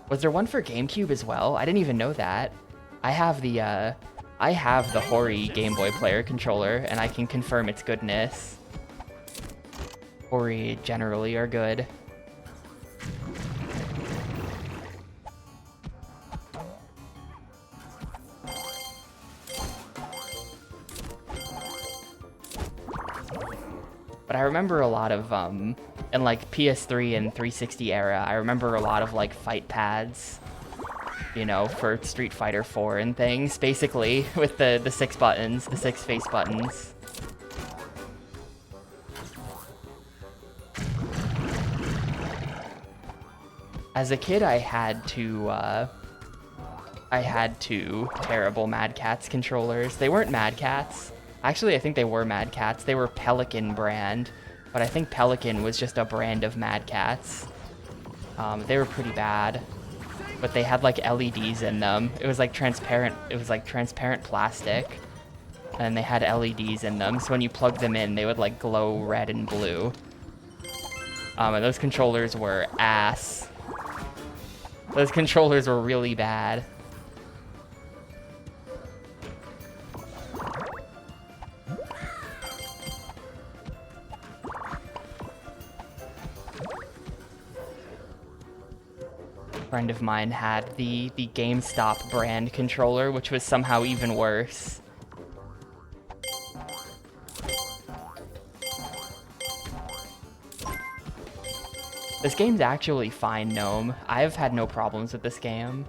Was there one for GameCube as well? I didn't even know that. I have the Hori Game Boy Player controller, and I can confirm its goodness. Hori generally are good. But I remember a lot of, in like PS3 and 360 era, I remember a lot of like fight pads, you know, for Street Fighter 4 and things, basically, with the 6 buttons, the 6 face buttons. As a kid, I had two terrible Mad Catz controllers. They weren't Mad Catz. Actually, I think they were Mad Catz. They were Pelican brand, but I think Pelican was just a brand of Mad Catz. They were pretty bad, but they had like LEDs in them. It was like transparent. It was like transparent plastic, and they had LEDs in them. So when you plugged them in, they would like glow red and blue. And those controllers were ass. Those controllers were really bad. A friend of mine had the GameStop brand controller, which was somehow even worse. This game's actually fine, Gnome. I've had no problems with this game.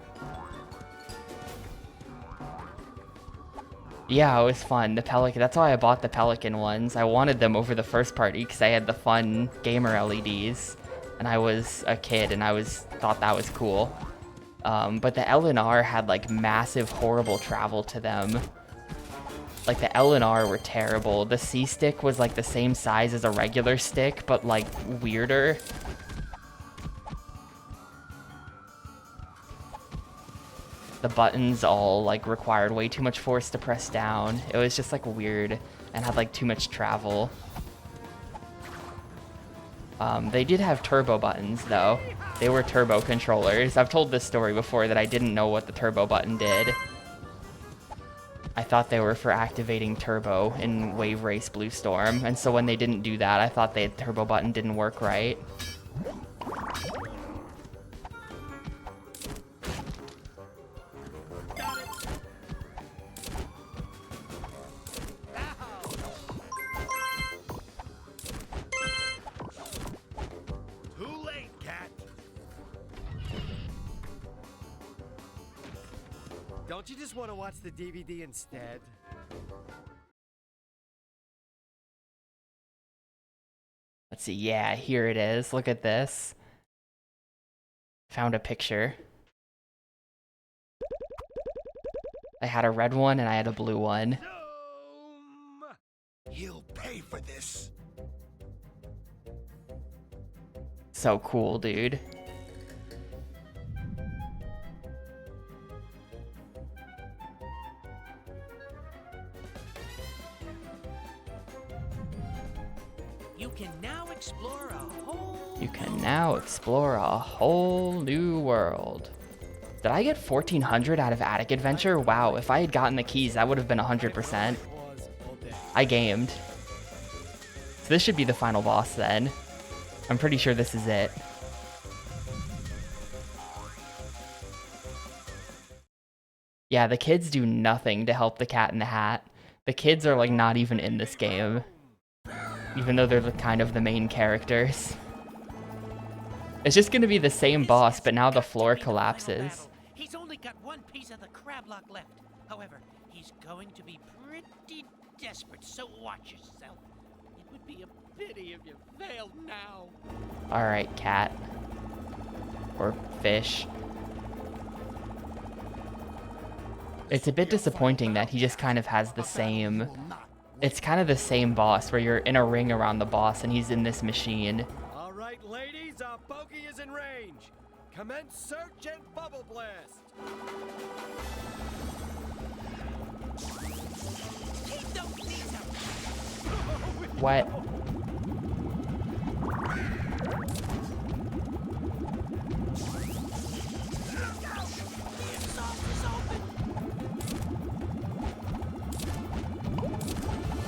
Yeah, it was fun. The Pelican, that's why I bought the Pelican ones. I wanted them over the first party because I had the fun gamer LEDs. And I was a kid and thought that was cool. But the L&R had like massive, horrible travel to them. Like the L&R were terrible. The C-Stick was like the same size as a regular stick, but like weirder. The buttons all like required way too much force to press down. It was just like weird and had like too much travel. They did have turbo buttons though. They were turbo controllers. I've told this story before that I didn't know what the turbo button did. I thought they were for activating turbo in Wave Race Blue Storm, and so when they didn't do that, I thought the turbo button didn't work right. Too late, cat. Don't you just want to watch the DVD instead? Let's see. Yeah, here it is. Look at this. Found a picture. I had a red one and I had a blue one. Zoom! He'll pay for this. So cool, dude. You can now explore a whole. You can now explore a whole new world. Did I get 1400 out of Attic Adventure? Wow, if I had gotten the keys, that would have been 100%. Was all day. I gamed. So this should be the final boss then. I'm pretty sure this is it. Yeah, the kids do nothing to help the Cat in the Hat. The kids are like not even in this game, even though they're kind of the main characters. It's just gonna be the same boss, but now the floor collapses. He's only got one piece of the crab lock left. However, he's going to be pretty desperate, so watch yourself. It would be a pity if you failed now. Alright, cat. Or fish. It's a bit disappointing that he just kind of has the same... It's kind of the same boss where you're in a ring around the boss and he's in this machine. All right, ladies, our bogey is in range. Commence search and bubble blast. Keep those knees up. What? Your soft is open.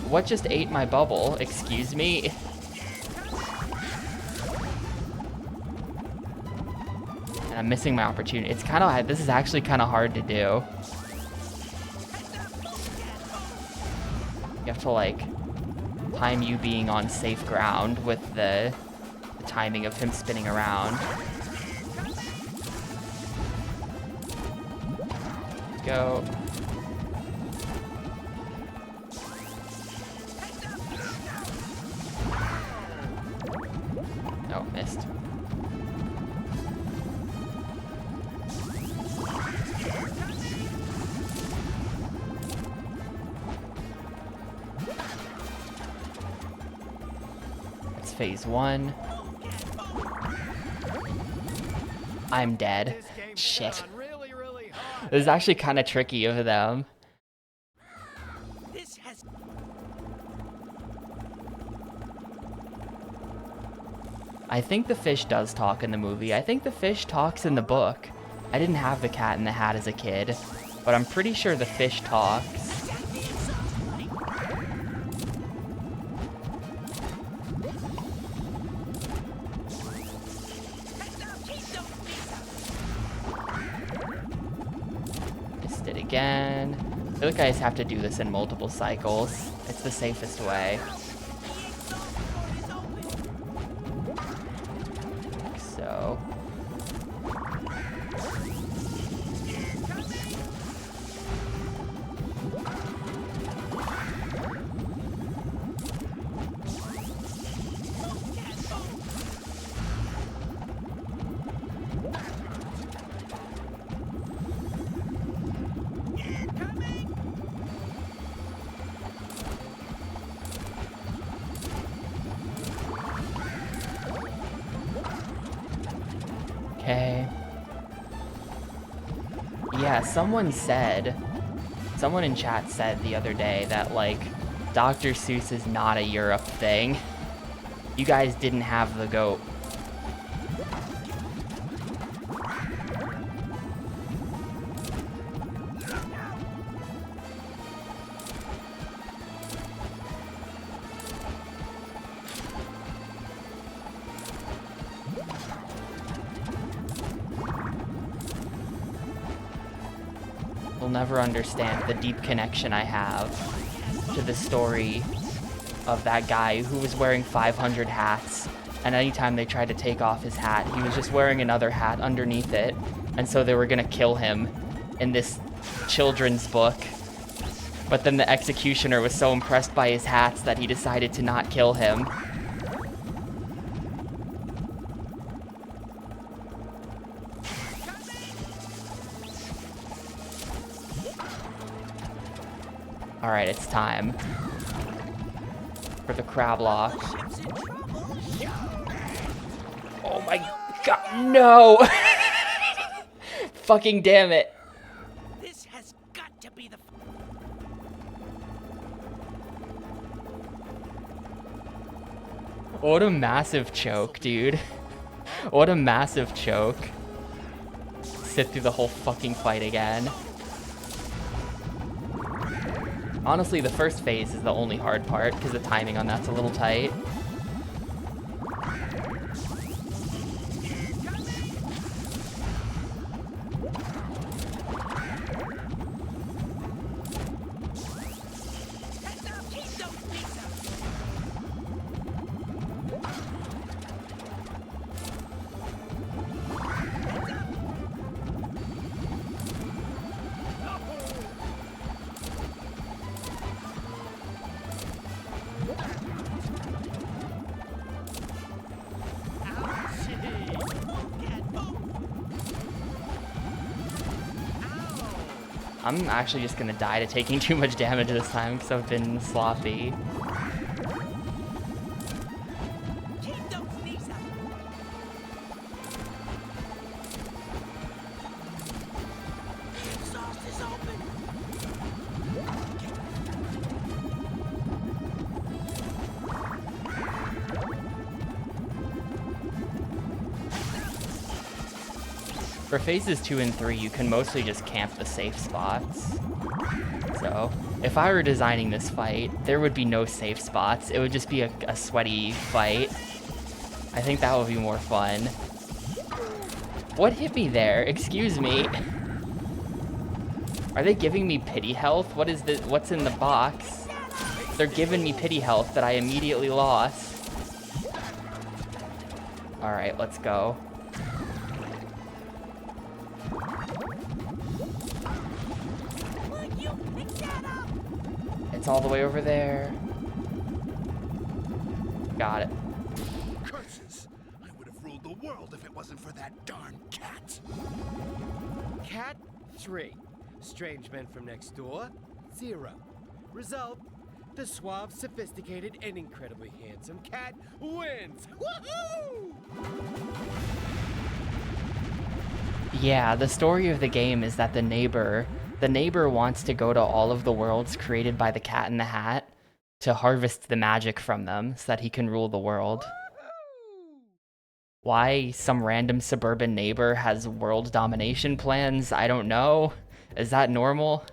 What just ate my bubble? Excuse me? And I'm missing my opportunity. It's kind of... This is actually kind of hard to do. You have to, like, time you being on safe ground with the timing of him spinning around. Go. Oh, missed. That's phase 1. I'm dead. This game's Shit. gone really, really hard. This is actually kind of tricky of them. This has. I think the fish does talk in the movie. I think the fish talks in the book. I didn't have the Cat in the Hat as a kid, but I'm pretty sure the fish talks. Missed it again. I feel like I just have to do this in multiple cycles. It's the safest way. So... Okay. Yeah, someone in chat said the other day that, like, Dr. Seuss is not a Europe thing. You guys didn't have the goat. You'll never understand the deep connection I have to the story of that guy who was wearing 500 hats, and anytime they tried to take off his hat, he was just wearing another hat underneath it, and so they were gonna kill him in this children's book. But then the executioner was so impressed by his hats that he decided to not kill him. Alright, it's time for the crab lock. Oh my god, no! Fucking damn it. This has got to be the... What a massive choke, dude. What a massive choke. Sit through the whole fucking fight again. Honestly, the first phase is the only hard part, because the timing on that's a little tight. I'm actually just gonna die to taking too much damage this time because I've been sloppy. Keep those knees up. The exhaust is open. For phases 2 and 3, you can mostly just camp the safe spots. So, if I were designing this fight, there would be no safe spots. It would just be a sweaty fight. I think that would be more fun. What hit me there? Excuse me. Are they giving me pity health? What's in the box? They're giving me pity health that I immediately lost. Alright, let's go. It's all the way over there. Got it. Curses! I would have ruled the world if it wasn't for that darn cat. Cat 3. Strange men from next door 0. Result: the suave, sophisticated, and incredibly handsome cat wins. Woohoo! Yeah, the story of the game is that the neighbor wants to go to all of the worlds created by the Cat in the Hat to harvest the magic from them so that he can rule the world. Why some random suburban neighbor has world domination plans, I don't know. Is that normal?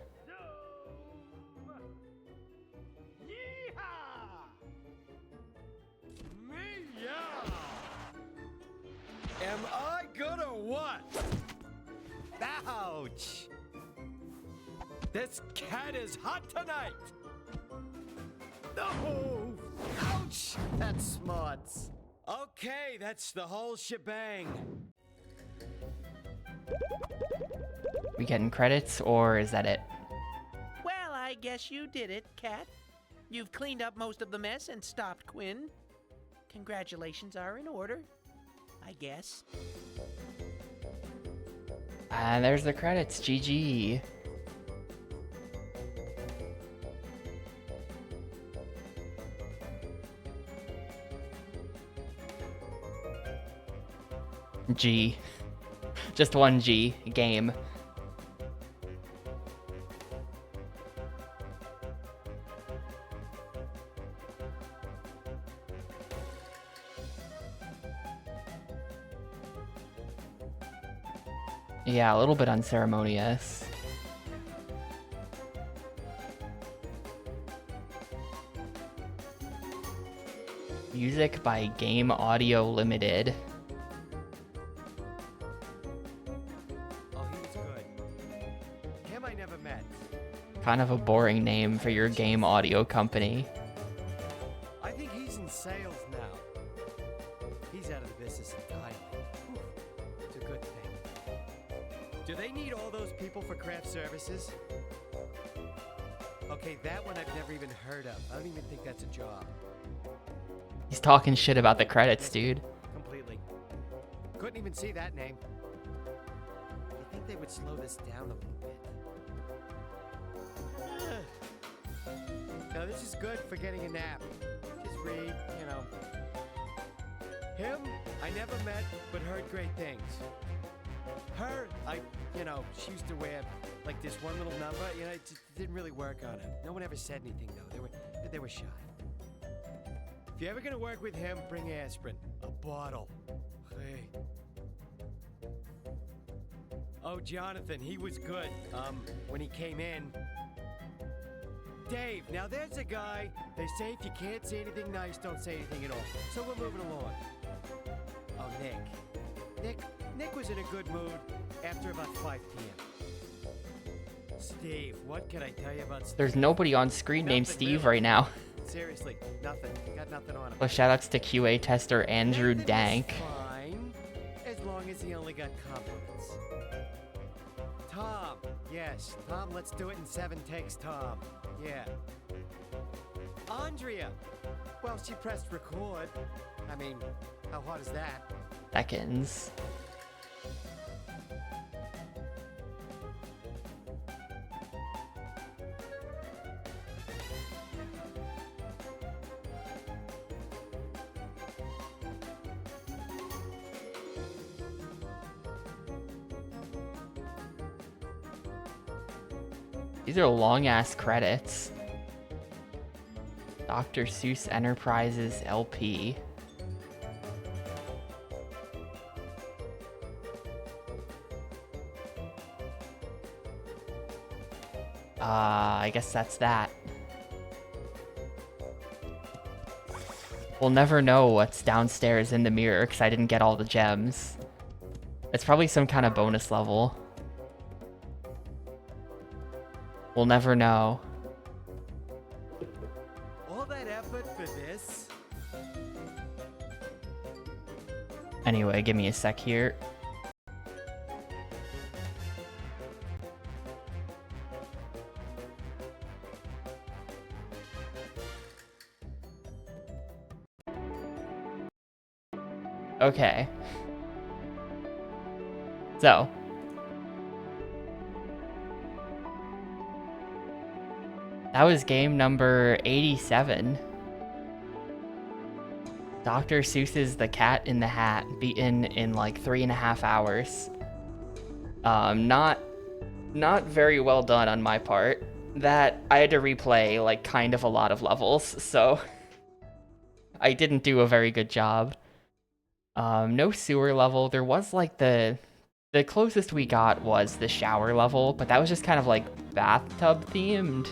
Am I gonna what? Ouch! This cat is hot tonight! No! Ouch! That smarts. Okay, that's the whole shebang. We getting credits, or is that it? Well, I guess you did it, Cat. You've cleaned up most of the mess and stopped Quinn. Congratulations are in order, I guess. And there's the credits, GG. G. Just one G. Game. Yeah, a little bit unceremonious. Music by Game Audio Limited. Oh, he was good. Him I never met. Kind of a boring name for your game audio company. I think he's in sales now. He's out of the business entirely. Whew, it's a good thing. Do they need all those people for craft services? Okay, that one I've never even heard of. I don't even think that's a job. He's talking shit about the credits, dude. Completely. Couldn't even see that name. You think they would slow this down a little bit? Now this is good for getting a nap. Just read, you know. Him, I never met, but heard great things. Her, she used to wear like this one little number. You know, it just didn't really work on her. No one ever said anything though. They were shy. If you're ever gonna work with him, bring aspirin, a bottle. Hey. Oh, Jonathan, he was good. When he came in. Dave, now there's a guy. They say if you can't say anything nice, don't say anything at all. So we're moving along. Oh, Nick was in a good mood after about 5 p.m. Steve, what can I tell you about Steve? There's nobody on screen named Nothing Steve really. right now. Seriously, nothing. Got nothing on him. Well, shoutouts to QA tester Andrew Nathan was Dank. fine, as long as he only got compliments. Tom, yes. Tom, let's do it in 7 takes, Tom. Yeah. Andrea. Well, she pressed record. I mean, how hard is that? Seconds. These are long-ass credits. Dr. Seuss Enterprises LP. I guess that's that. We'll never know what's downstairs in the mirror because I didn't get all the gems. It's probably some kind of bonus level. We'll never know. All that effort for this? Anyway, give me a sec here. Okay. So. That was game number 87. Dr. Seuss's The Cat in the Hat, beaten in like 3.5 hours. Not very well done on my part. That I had to replay like kind of a lot of levels, so I didn't do a very good job. No sewer level. There was like the closest we got was the shower level, but that was just kind of like bathtub themed.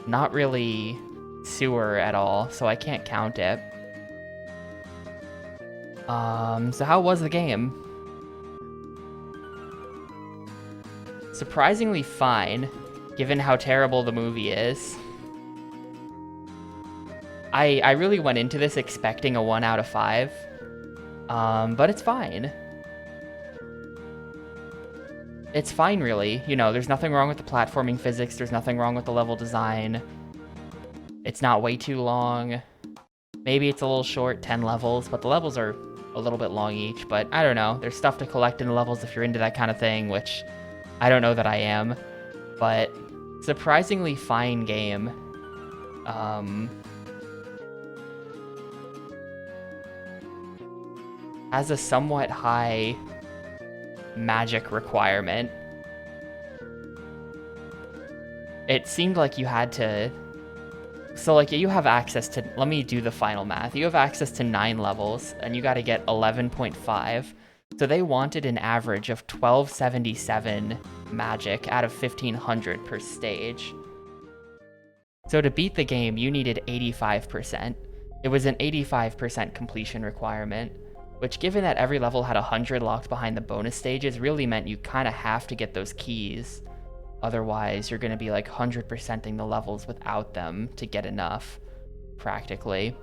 Not really sewer at all, so I can't count it. So how was the game? Surprisingly fine, given how terrible the movie is. I really went into this expecting a 1 out of 5, but it's fine. It's fine, really. You know, there's nothing wrong with the platforming physics, there's nothing wrong with the level design. It's not way too long. Maybe it's a little short, 10 levels, but the levels are a little bit long each, but I don't know. There's stuff to collect in the levels if you're into that kind of thing, which I don't know that I am. But surprisingly fine game. Has a somewhat high magic requirement. It seemed like you had to... So, like, you have access to... Let me do the final math. You have access to 9 levels, and you gotta get 11.5. So they wanted an average of 1277 magic out of 1500 per stage. So to beat the game, you needed 85%. It was an 85% completion requirement, which, given that every level had 100 locked behind the bonus stages, really meant you kind of have to get those keys. Otherwise, you're going to be like 100%ing the levels without them to get enough, practically.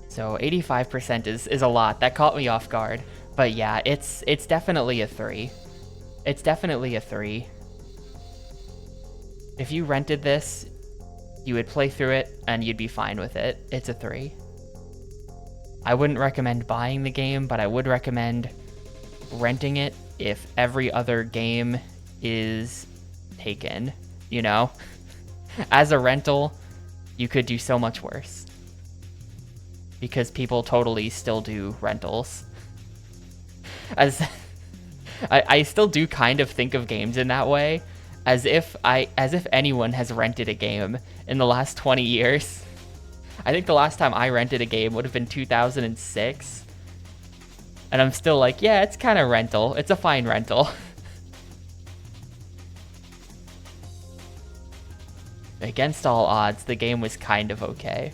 So 85% is a lot. That caught me off guard. But yeah, it's definitely a 3. It's definitely a 3. If you rented this, you would play through it and you'd be fine with it. It's a 3. I wouldn't recommend buying the game, but I would recommend renting it if every other game is taken, you know? As a rental, you could do so much worse. Because people totally still do rentals. As I still do kind of think of games in that way, as if anyone has rented a game in the last 20 years. I think the last time I rented a game would have been 2006. And I'm still like, yeah, it's kind of rental. It's a fine rental. Against all odds, the game was kind of okay.